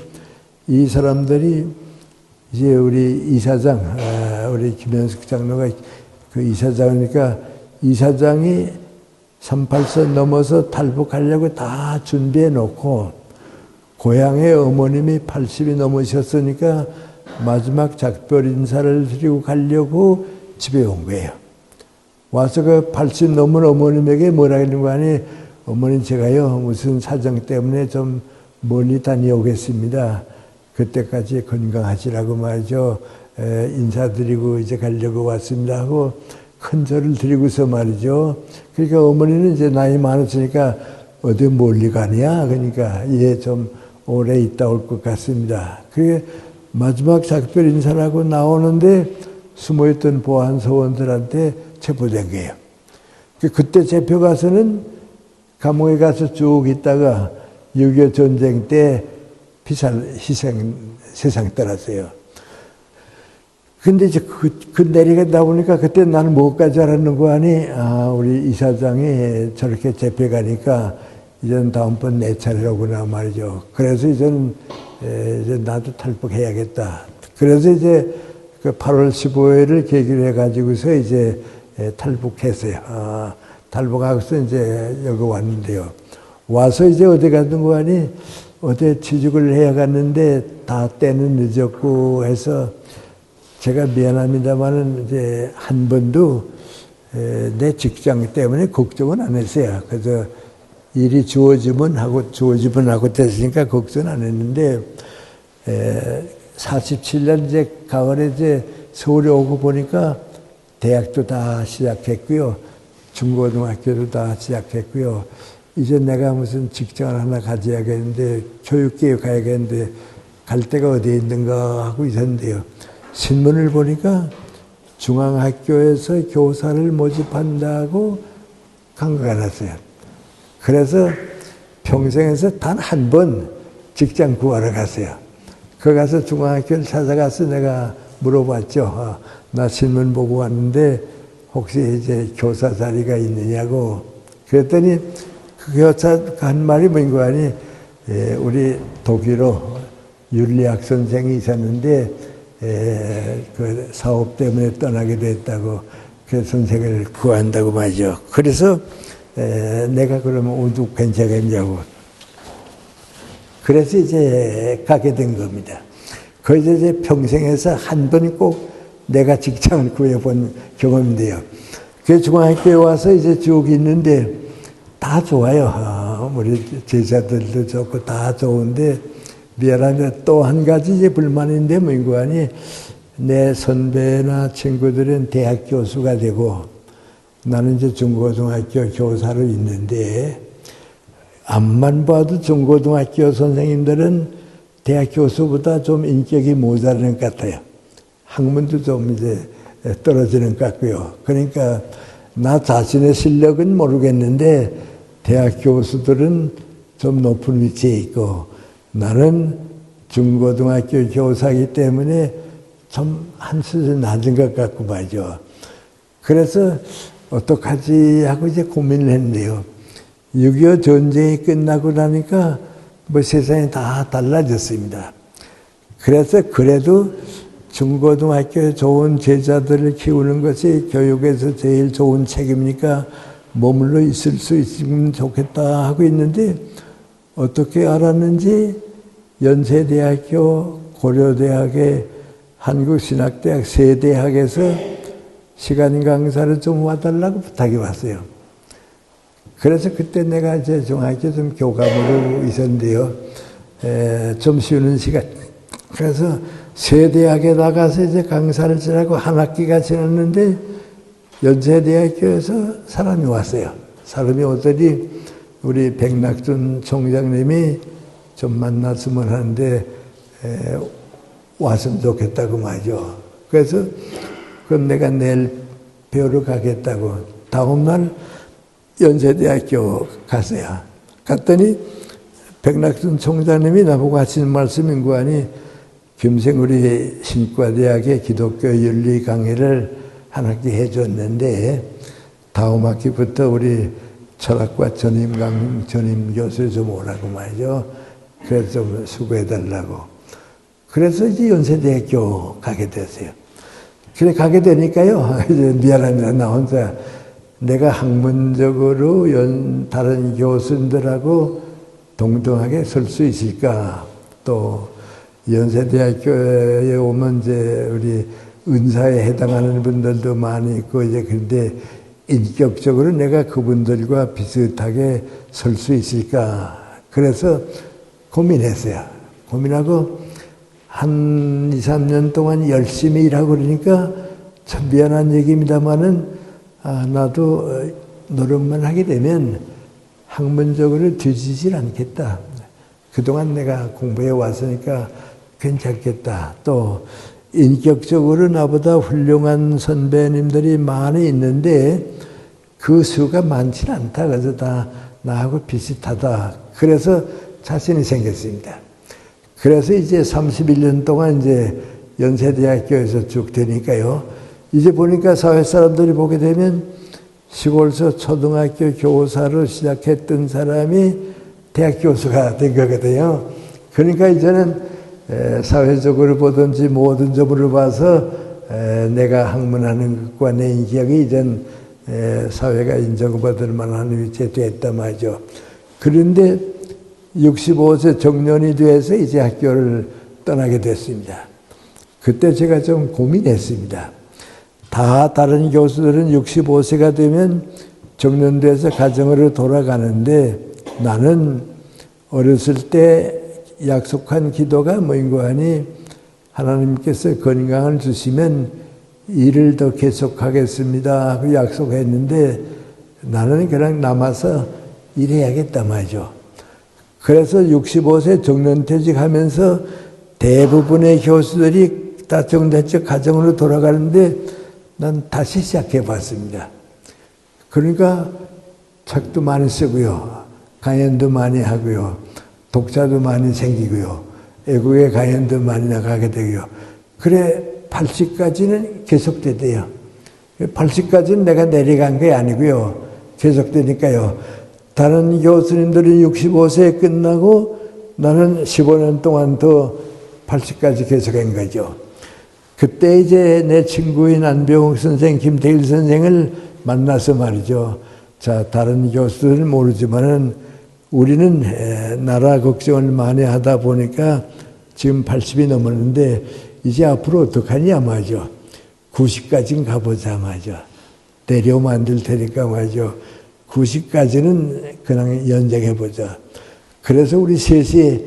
Speaker 1: 이 사람들이 이제 우리 이사장, 우리 김현석 장로가 그 이사장이니까 이사장이 38세 넘어서 탈북하려고 다 준비해 놓고 고향의 어머님이 80이 넘으셨으니까 마지막 작별 인사를 드리고 가려고 집에 온 거예요. 와서 그 80 넘은 어머님에게 뭐라 그러는 거 아니 어머니 제가요 무슨 사정 때문에 좀 멀리 다녀오겠습니다. 그때까지 건강하시라고 말이죠. 인사드리고 이제 가려고 왔습니다 하고 큰 절을 드리고서 말이죠. 그러니까 어머니는 이제 나이 많았으니까 어디 멀리 가냐 그러니까 예 좀 오래 있다 올 것 같습니다. 그게 마지막 작별 인사를 하고 나오는데 숨어있던 보안서원들한테 체포된 거예요. 그때 잡혀가서는 감옥에 가서 쭉 있다가 6.25 전쟁 때 세상 떠났어요. 근데 이제 그 내리다 보니까 그때 나는 뭐까지 알았는 거 아니? 우리 이사장이 저렇게 잡혀가니까 이제는 다음번 내 차례로구나 말이죠. 그래서 이제 나도 탈북해야겠다. 그래서 이제 그 8월 15일을 계기로 해가지고서 이제 탈북했어요. 탈북하고서 이제 여기 왔는데요. 와서 이제 어디 갔는 거 아니? 어디 취직을 해야 갔는데 다 때는 늦었고 해서 제가 미안합니다만은 이제 한 번도 내 직장 때문에 걱정은 안 했어요. 그래서 일이 주어지면 하고 됐으니까 걱정은 안 했는데 47년 이제 가을에 이제 서울에 오고 보니까 대학도 다 시작했고요. 중고등학교도 다 시작했고요. 이제 내가 무슨 직장을 하나 가져야겠는데 교육계에 가야겠는데 갈 데가 어디에 있는가 하고 있었는데요. 신문을 보니까 중앙학교에서 교사를 모집한다고 광고가 났어요. 그래서 평생에서 단 한 번 직장 구하러 갔어요. 그 가서 중앙학교를 찾아가서 내가 물어봤죠. 나 신문 보고 왔는데 혹시 이제 교사 자리가 있느냐고. 그랬더니 그 교사가 한 말이 뭔고 하니 우리 독일어 윤리학 선생이 있었는데 그 사업 때문에 떠나게 됐다고 그 선생을 구한다고 말이죠. 그래서 내가 그러면 어디 괜찮겠냐고. 그래서 이제 가게 된 겁니다. 그래서 이제 평생에서 한 번 꼭 내가 직장을 구해본 경험인데요. 그 중앙학교에 와서 이제 쭉 있는데 다 좋아요. 우리 제자들도 좋고 다 좋은데 미안한데 또 한 가지 이제 불만인데 뭔고 하니 내 선배나 친구들은 대학 교수가 되고 나는 이제 중고등학교 교사로 있는데 앞만 봐도 중고등학교 선생님들은 대학 교수보다 좀 인격이 모자라는 것 같아요. 학문도 좀 이제 떨어지는 것 같고요. 그러니까 나 자신의 실력은 모르겠는데 대학 교수들은 좀 높은 위치에 있고 나는 중고등학교 교사이기 때문에 좀 한 수준 낮은 것 같고 말이죠. 그래서 어떡하지 하고 이제 고민을 했는데요. 6.25 전쟁이 끝나고 나니까 뭐 세상이 다 달라졌습니다. 그래서 그래도 중고등학교에 좋은 제자들을 키우는 것이 교육에서 제일 좋은 책임이니까 머물러 있을 수 있으면 좋겠다 하고 있는데 어떻게 알았는지 연세대학교, 고려대학의 한국신학대학 세대학에서 시간 강사를 좀 와달라고 부탁이 왔어요. 그래서 그때 내가 이제 중학교 좀 교감으로 있었는데요. 좀 쉬는 시간. 그래서 세대학에 나가서 이제 강사를 지내고 한 학기가 지났는데 연세대학교에서 사람이 왔어요. 사람이 오더니 우리 백낙준 총장님이 좀 만났으면 하는데 왔으면 좋겠다고 말이죠. 그래서 그럼 내가 내일 배우러 가겠다고 다음날 연세대학교 갔어요. 갔더니 백낙준 총장님이 나보고 하시는 말씀인 거 아니 김생 우리 신과대학의 기독교 윤리 강의를 한 학기 해줬는데 다음 학기부터 우리 철학과 전임 교수 좀 오라고 말이죠. 그래서 좀 수고해달라고. 그래서 이제 연세대학교 가게 됐어요. 그래 가게 되니까요. 이제 미안합니다. 나 혼자 내가 학문적으로 다른 교수님들하고 동등하게 설 수 있을까. 또 연세대학교에 오면 이제 우리 은사에 해당하는 분들도 많이 있고 이제 근데 인격적으로 내가 그분들과 비슷하게 설 수 있을까. 그래서 고민했어요. 고민하고 한 2, 3년 동안 열심히 일하고 그러니까 참 미안한 얘기입니다만은 나도 노력만 하게 되면 학문적으로 뒤지질 않겠다. 그동안 내가 공부해 왔으니까 괜찮겠다. 또 인격적으로 나보다 훌륭한 선배님들이 많이 있는데 그 수가 많지는 않다. 그래서 다 나하고 비슷하다. 그래서 자신이 생겼습니다. 그래서 이제 31년 동안 이제 연세대학교에서 쭉 되니까요. 이제 보니까 사회 사람들이 보게 되면 시골서 초등학교 교사로 시작했던 사람이 대학 교수가 된 거거든요. 그러니까 이제는 사회적으로 보든지 모든 점으로 봐서 내가 학문하는 것과 내 인격이 이젠 사회가 인정받을 만한 위치에 됐단 말이죠. 그런데 65세 정년이 돼서 이제 학교를 떠나게 됐습니다. 그때 제가 좀 고민했습니다. 다 다른 교수들은 65세가 되면 정년돼서 가정으로 돌아가는데 나는 어렸을 때 약속한 기도가 뭐인고 하니 하나님께서 건강을 주시면 일을 더 계속하겠습니다 하고 약속했는데 나는 그냥 남아서 일해야겠다 말이죠. 그래서 65세 정년퇴직하면서 대부분의 교수들이 다 정년퇴직 가정으로 돌아가는데 난 다시 시작해 봤습니다. 그러니까 책도 많이 쓰고요. 강연도 많이 하고요. 독자도 많이 생기고요. 외국에 강연도 많이 나가게 되고요. 그래 80까지는 계속되대요. 80까지는 내가 내려간 게 아니고요. 계속되니까요. 다른 교수님들이 65세에 끝나고 나는 15년 동안 더 80까지 계속한 거죠. 그때 이제 내 친구인 안병욱 선생, 김태일 선생을 만나서 말이죠. 자, 다른 교수들은 모르지만은 우리는 나라 걱정을 많이 하다 보니까 지금 80이 넘었는데 이제 앞으로 어떡하냐 말이죠. 90까지는 가보자 말이죠. 내려오면 안 될 테니까 말이죠. 90까지는 그냥 연장해보자. 그래서 우리 셋이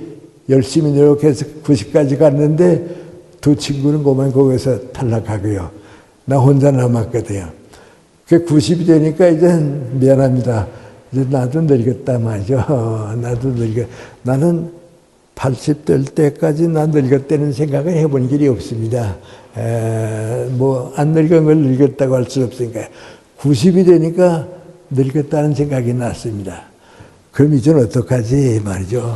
Speaker 1: 열심히 노력해서 90까지 갔는데 두 친구는 그만 거기서 탈락하고요. 나 혼자 남았거든요. 그 90이 되니까 이제 미안합니다. 이제 나도 늙었다 말이죠. 나도 나는 80 될 때까지 난 늙었다는 생각을 해본 일이 없습니다. 뭐 안 늙은 걸 늙었다고 할 수 없으니까 90이 되니까 늙었다는 생각이 났습니다. 그럼 이제는 어떡하지 말이죠.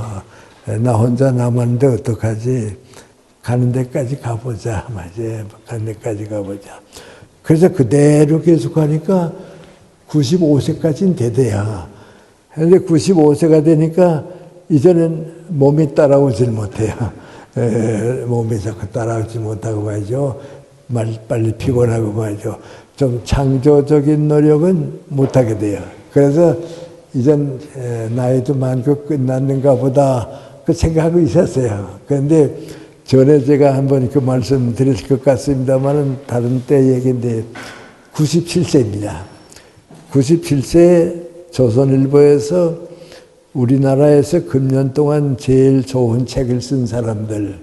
Speaker 1: 나 혼자 남았는데 어떡하지. 가는 데까지 가보자 말이죠. 가는 데까지 가보자. 그래서 그대로 계속하니까 95세까지는 되대요. 그런데 95세가 되니까 이제는 몸이 따라오질 못해요. 몸이 자꾸 따라오지 못하고 말이죠. 빨리 피곤하고 말이죠. 좀 창조적인 노력은 못하게 돼요. 그래서 이젠 나이도 많고 끝났는가 보다 그 생각하고 있었어요. 그런데 전에 제가 한번 그 말씀 드릴 것 같습니다만은 다른 때 얘기인데 97세입니다. 97세에 조선일보에서 우리나라에서 금년 동안 제일 좋은 책을 쓴 사람들,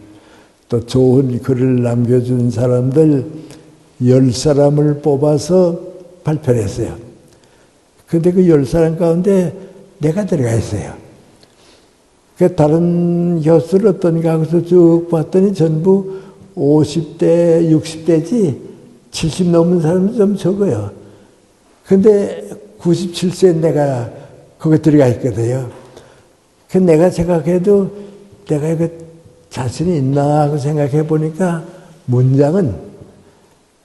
Speaker 1: 또 좋은 글을 남겨준 사람들 10사람을 뽑아서 발표를 했어요. 근데 그 10사람 가운데 내가 들어가 있어요. 그 다른 교수를 어떤가 하고서 쭉 봤더니 전부 50대, 60대지 70 넘은 사람도 좀 적어요. 근데 97세에 내가 거기 들어가 있거든요. 그 내가 생각해도 내가 이거 자신이 있나 하고 생각해 보니까 문장은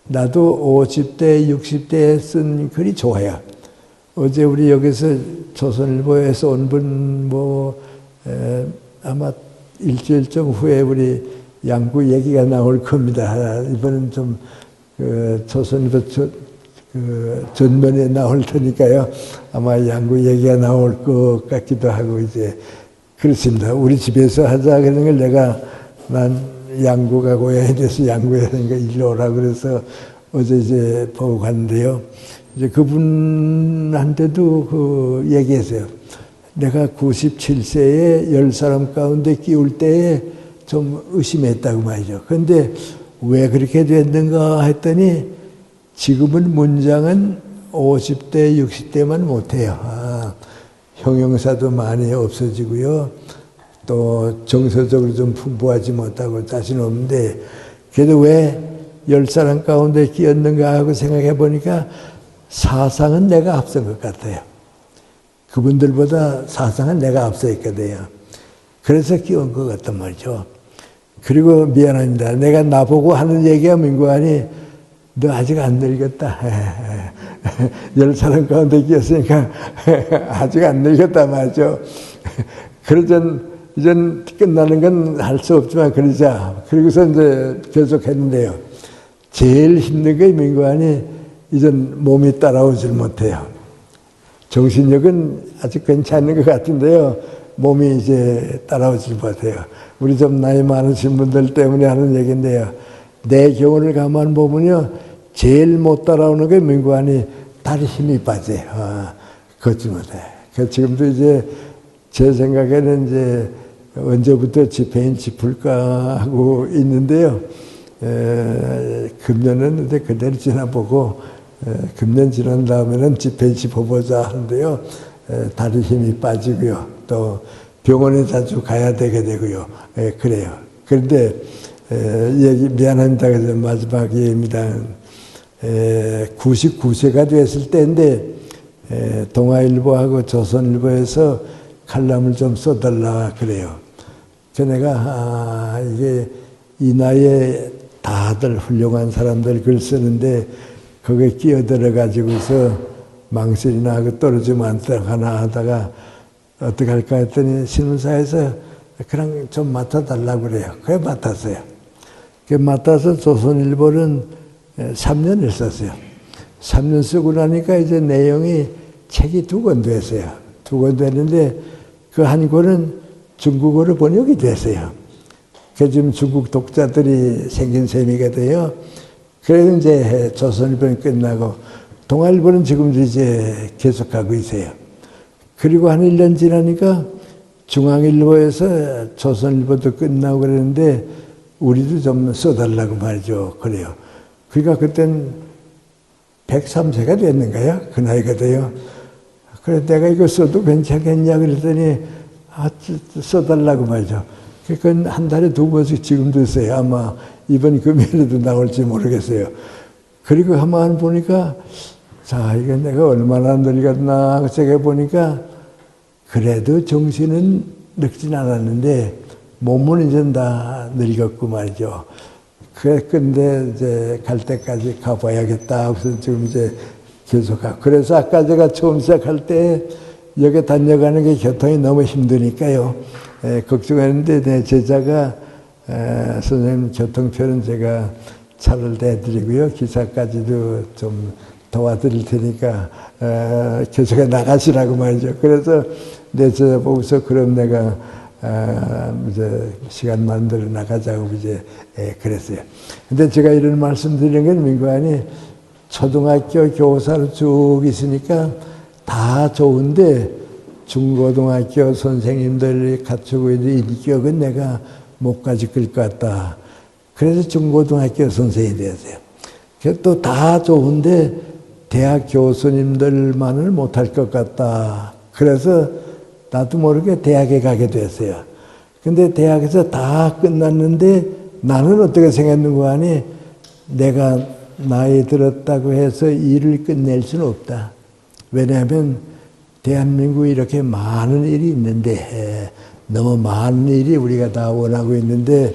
Speaker 1: 나도 50대, 60대에 쓴 글이 좋아요. 어제 우리 여기서 조선일보에서 온 분 아마 일주일쯤 후에 우리 양구 얘기가 나올 겁니다. 이번엔 좀 조선일보 전면에 나올 테니까요. 아마 양구 얘기가 나올 것 같기도 하고 이제 그렇습니다. 우리 집에서 하자 그런 걸 난 양구가 고향이 돼서 양구에 하니까 일로 오라 그래서 어제 이제 보고 갔는데요. 이제 그분한테도 그 얘기했어요. 내가 97세에 10사람 가운데 끼울 때에 좀 의심했다고 말이죠. 그런데 왜 그렇게 됐는가 했더니 지금은 문장은 50대, 60대만 못해요. 형용사도 많이 없어지고요. 또 정서적으로 좀 풍부하지 못하고 자신 없는데 그래도 왜 10사람 가운데 끼었는가 하고 생각해 보니까 사상은 내가 앞선 것 같아요. 그분들보다 사상은 내가 앞서 있거든요. 그래서 끼운 것 같단 말이죠. 그리고 미안합니다. 내가 나보고 하는 얘기가 민구 아니 너 아직 안 늙었다. 10사람 가운데 끼었으니까 아직 안 늙었다 말이죠. 그러전 이젠 끝나는 건 할 수 없지만 그러자. 그리고서 이제 계속 했는데요. 제일 힘든 게 민구 아니 이젠 몸이 따라오질 못해요. 정신력은 아직 괜찮은 것 같은데요. 몸이 이제 따라오질 못해요. 우리 좀 나이 많으신 분들 때문에 하는 얘기인데요. 내 경우를 가만 보면요. 제일 못 따라오는 게 민구안이 다리 힘이 빠져요. 걷지 못해. 지금도 이제 제 생각에는 이제 언제부터 지폐인 짚을까 하고 있는데요. 금년은 이제 그대로 지나보고 금년 지난 다음에는 지폐인 짚어보자 하는데요. 다리 힘이 빠지고요. 또 병원에 자주 가야 되게 되고요. 그래요. 그런데 미안합니다. 그래서 마지막 얘기입니다. 99세가 됐을 때인데 동아일보하고 조선일보에서 칼럼을 좀 써달라 그래요. 내가 이게 이 나이에 다들 훌륭한 사람들 글 쓰는데 거기에 끼어들어 가지고서 망설이나 하고 떨어지면 하나 하다가 어떻게 할까 했더니 신문사에서 그냥 좀 맡아달라고 그래요. 그래 맡았어요. 맡아서 조선일보는 3년을 썼어요. 3년 쓰고 나니까 이제 내용이 책이 2권 됐어요. 2권 됐는데 그 한 권은 중국어로 번역이 됐어요. 지금 중국 독자들이 생긴 셈이가 돼요. 그래서 이제 조선일보는 끝나고 동아일보는 지금도 이제 계속하고 있어요. 그리고 한 1년 지나니까 중앙일보에서 조선일보도 끝나고 그러는데 우리도 좀 써달라고 말이죠. 그래요. 그러니까 그땐 103세가 됐는가요? 그 나이가 돼요. 그래서 내가 이거 써도 괜찮겠냐 그랬더니 써달라고 말이죠. 그건 한 달에 2번씩 지금도 써요. 아마 이번 금요일에도 나올지 모르겠어요. 그리고 한번 보니까 자, 이거 내가 얼마나 늙었나 생각해 보니까 그래도 정신은 늙진 않았는데 몸은 이제 다 늙었고 말이죠. 근데 이제 갈 때까지 가봐야겠다. 그래서 지금 이제 계속 가고. 그래서 아까 제가 처음 시작할 때 여기 다녀가는 게 교통이 너무 힘드니까요. 걱정했는데 내 제자가 선생님 교통표는 제가 차를 대드리고요. 기사까지도 좀 도와드릴 테니까 계속해 나가시라고 말이죠. 그래서 내 제자 보고서 그럼 내가 이제 시간 만들어 나가자고 이제 그랬어요. 근데 제가 이런 말씀 드리는 건 민구안이 초등학교 교사로 쭉 있으니까 다 좋은데 중고등학교 선생님들이 갖추고 있는 인격은 내가 못 가질 것 같다. 그래서 중고등학교 선생님이 되었어요. 또 다 좋은데 대학 교수님들만을 못할 것 같다. 그래서 나도 모르게 대학에 가게 됐어요. 근데 대학에서 다 끝났는데 나는 어떻게 생겼는가 하니 내가 나이 들었다고 해서 일을 끝낼 수는 없다. 왜냐하면 대한민국에 이렇게 많은 일이 있는데 너무 많은 일이 우리가 다 원하고 있는데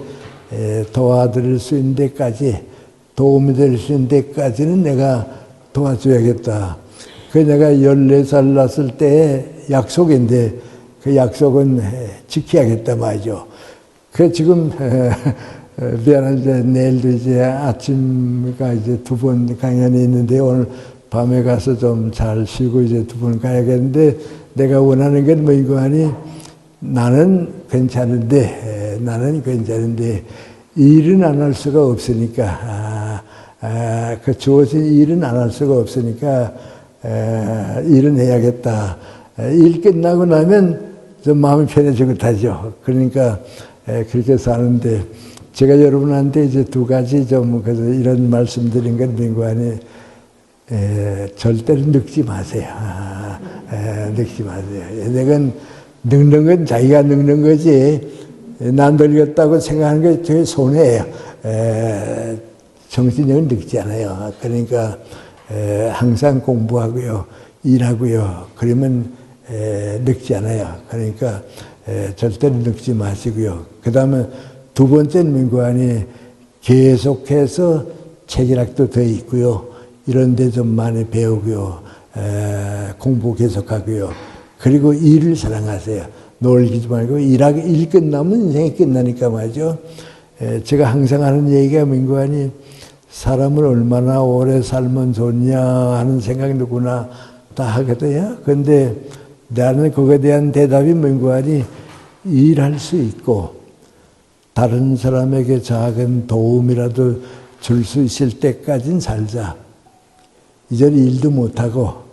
Speaker 1: 도와드릴 수 있는 데까지 도움이 될 수 있는 데까지는 내가 도와줘야겠다. 그 내가 14살 났을 때 약속인데 그 약속은 지켜야겠다 말이죠. 그 지금 미안한데 내일도 이제 아침가 이제 2번 강연이 있는데 오늘 밤에 가서 좀 잘 쉬고 이제 2번 가야겠는데 내가 원하는 건 뭐 이거 하니 나는 괜찮은데 일은 안 할 수가 없으니까 그 주어진 일은 안 할 수가 없으니까 일은 해야겠다. 일 끝나고 나면 좀 마음이 편해지고 하죠. 그러니까 그렇게 사는데 제가 여러분한테 이제 2가지 좀 그래서 이런 말씀드린 건 민구안이 절대로 늙지 마세요. 늙지 마세요. 내가 늙는 건 자기가 늙는 거지 난 늙었다고 생각하는 게 되게 손해예요. 정신력은 늙지 않아요. 그러니까 항상 공부하고요. 일하고요. 그러면 늙지 않아요. 그러니까 절대로 늙지 마시고요. 그 다음에 2번째는 민구안이 계속해서 체질학도 더 있고요. 이런 데 좀 많이 배우고요. 공부 계속하고요. 그리고 일을 사랑하세요. 놀기지 말고 일 끝나면 인생이 끝나니까 말이죠. 제가 항상 하는 얘기가 민구안이 사람을 얼마나 오래 살면 좋냐 하는 생각 누구나 다 하거든요. 그런데 나는 그거에 대한 대답이 민구안이 일할 수 있고 다른 사람에게 작은 도움이라도 줄 수 있을 때까진 살자. 이제 일도 못하고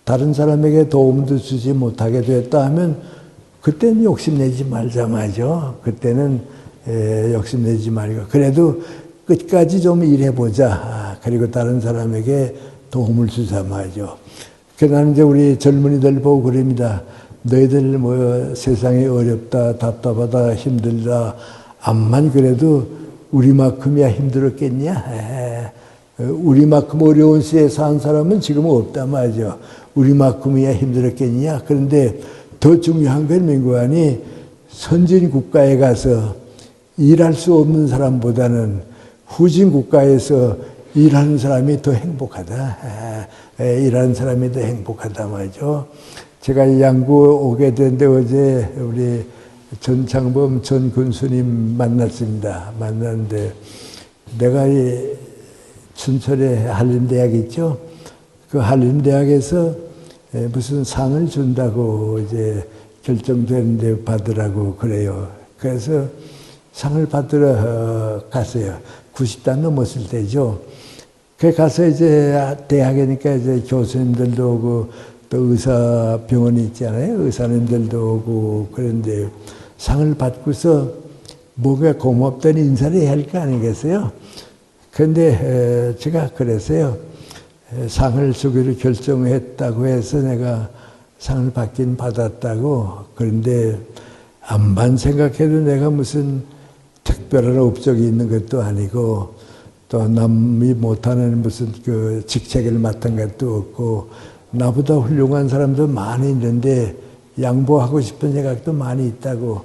Speaker 1: 다른 사람에게 도움도 주지 못하게 됐다 하면 그때는 욕심내지 말자 말이죠. 그때는 욕심내지 말고 그래도 끝까지 좀 일해보자. 그리고 다른 사람에게 도움을 주자 말이죠. 나는 이제 우리 젊은이들 보고 그럽니다. 너희들 뭐 세상이 어렵다, 답답하다, 힘들다. 암만 그래도 우리만큼이야 힘들었겠냐? 우리만큼 어려운 시대에 산 사람은 지금 없다 말이죠. 우리만큼이야 힘들었겠냐? 그런데 더 중요한 건 민구안이 선진 국가에 가서 일할 수 없는 사람보다는 후진 국가에서 일하는 사람이 더 행복하다. 일하는 사람이 더 행복하다 말이죠. 제가 양구 오게 됐는데 어제 우리 전창범 전 군수님 만났습니다. 만났는데 내가 이 춘천에 한림대학 있죠. 그 한림대학에서 무슨 상을 준다고 이제 결정되는데 받으라고 그래요. 그래서 상을 받으러 갔어요. 90단 넘었을 때죠. 그 가서 이제 대학이니까 이제 교수님들도 오고 또 의사 병원이 있잖아요. 의사님들도 오고 그런데 상을 받고서 뭔가 고맙다는 인사를 해야 할 거 아니겠어요? 그런데 제가 그랬어요. 상을 주기로 결정했다고 해서 내가 상을 받긴 받았다고. 그런데 암만 생각해도 내가 무슨 특별한 업적이 있는 것도 아니고 또 남이 못하는 무슨 그 직책을 맡은 것도 없고 나보다 훌륭한 사람도 많이 있는데 양보하고 싶은 생각도 많이 있다고.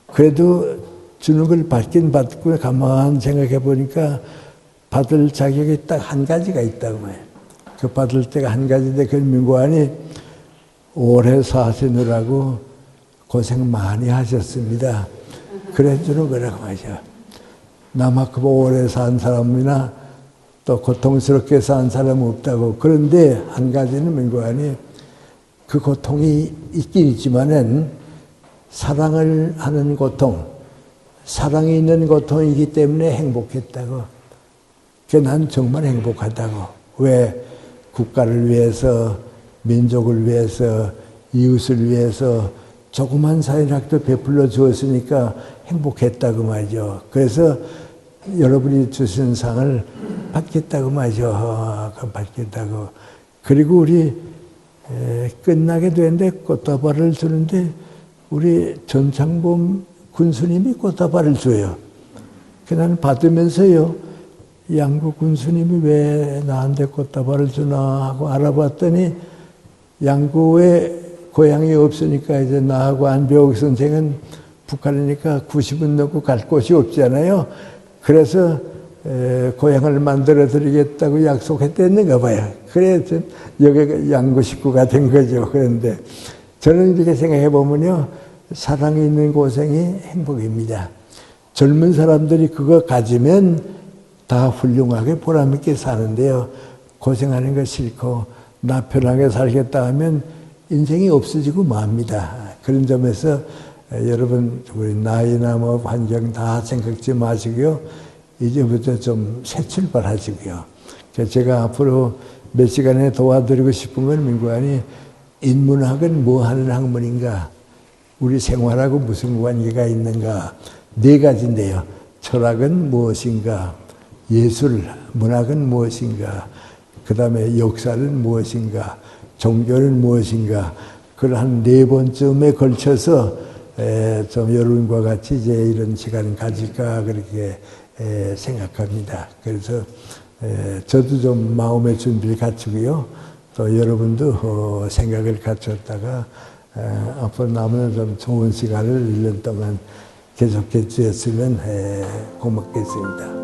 Speaker 1: 그래도 주는 걸 받긴 받고 가만히 생각해 보니까 받을 자격이 딱 한 가지가 있다고 해요. 그 받을 때가 한 가지인데 그 민구안이 오래 사시느라고 고생 많이 하셨습니다. 그래 주는 거라고 하죠. 나만큼 오래 산 사람이나 또 고통스럽게 산 사람 없다고. 그런데 한 가지는 민구안이 그 고통이 있긴 있지만은 사랑을 하는 고통, 사랑이 있는 고통이기 때문에 행복했다고. 난 정말 행복하다고. 왜? 국가를 위해서, 민족을 위해서, 이웃을 위해서 조그만 사연학도 베풀어 주었으니까 행복했다고 말이죠. 그래서 여러분이 주신 상을 받겠다고 말이죠. 받겠다고. 그리고 우리 끝나게 되는데 꽃다발을 주는데 우리 전창범 군수님이 꽃다발을 줘요. 나는 받으면서요. 양구 군수님이 왜 나한테 꽃다발을 주나 하고 알아봤더니 양구에 고향이 없으니까 이제 나하고 안배옥 선생은 북한이니까 90은 넘고 갈 곳이 없잖아요. 그래서 고향을 만들어 드리겠다고 약속했댔는가 봐요. 그래서 여기 양구 식구가 된 거죠. 그런데 저는 이렇게 생각해 보면요. 사랑이 있는 고생이 행복입니다. 젊은 사람들이 그거 가지면 다 훌륭하게 보람있게 사는데요. 고생하는 거 싫고 나 편하게 살겠다 하면 인생이 없어지고 맙니다. 그런 점에서 여러분 우리 나이나 뭐 환경 다 생각지 마시고요. 이제부터 좀 새 출발하시고요. 제가 앞으로 몇 시간에 도와드리고 싶은 건 민구안이 인문학은 뭐 하는 학문인가? 우리 생활하고 무슨 관계가 있는가? 네 가지인데요. 철학은 무엇인가? 예술, 문학은 무엇인가? 그 다음에 역사는 무엇인가? 종교는 무엇인가? 그걸 한 4번쯤에 걸쳐서 좀 여러분과 같이 이제 이런 시간을 가질까 그렇게 생각합니다. 그래서 저도 좀 마음의 준비를 갖추고요. 또 여러분도 생각을 갖췄다가 앞으로 남은 좀 좋은 시간을 1년 동안 계속해 주셨으면 고맙겠습니다.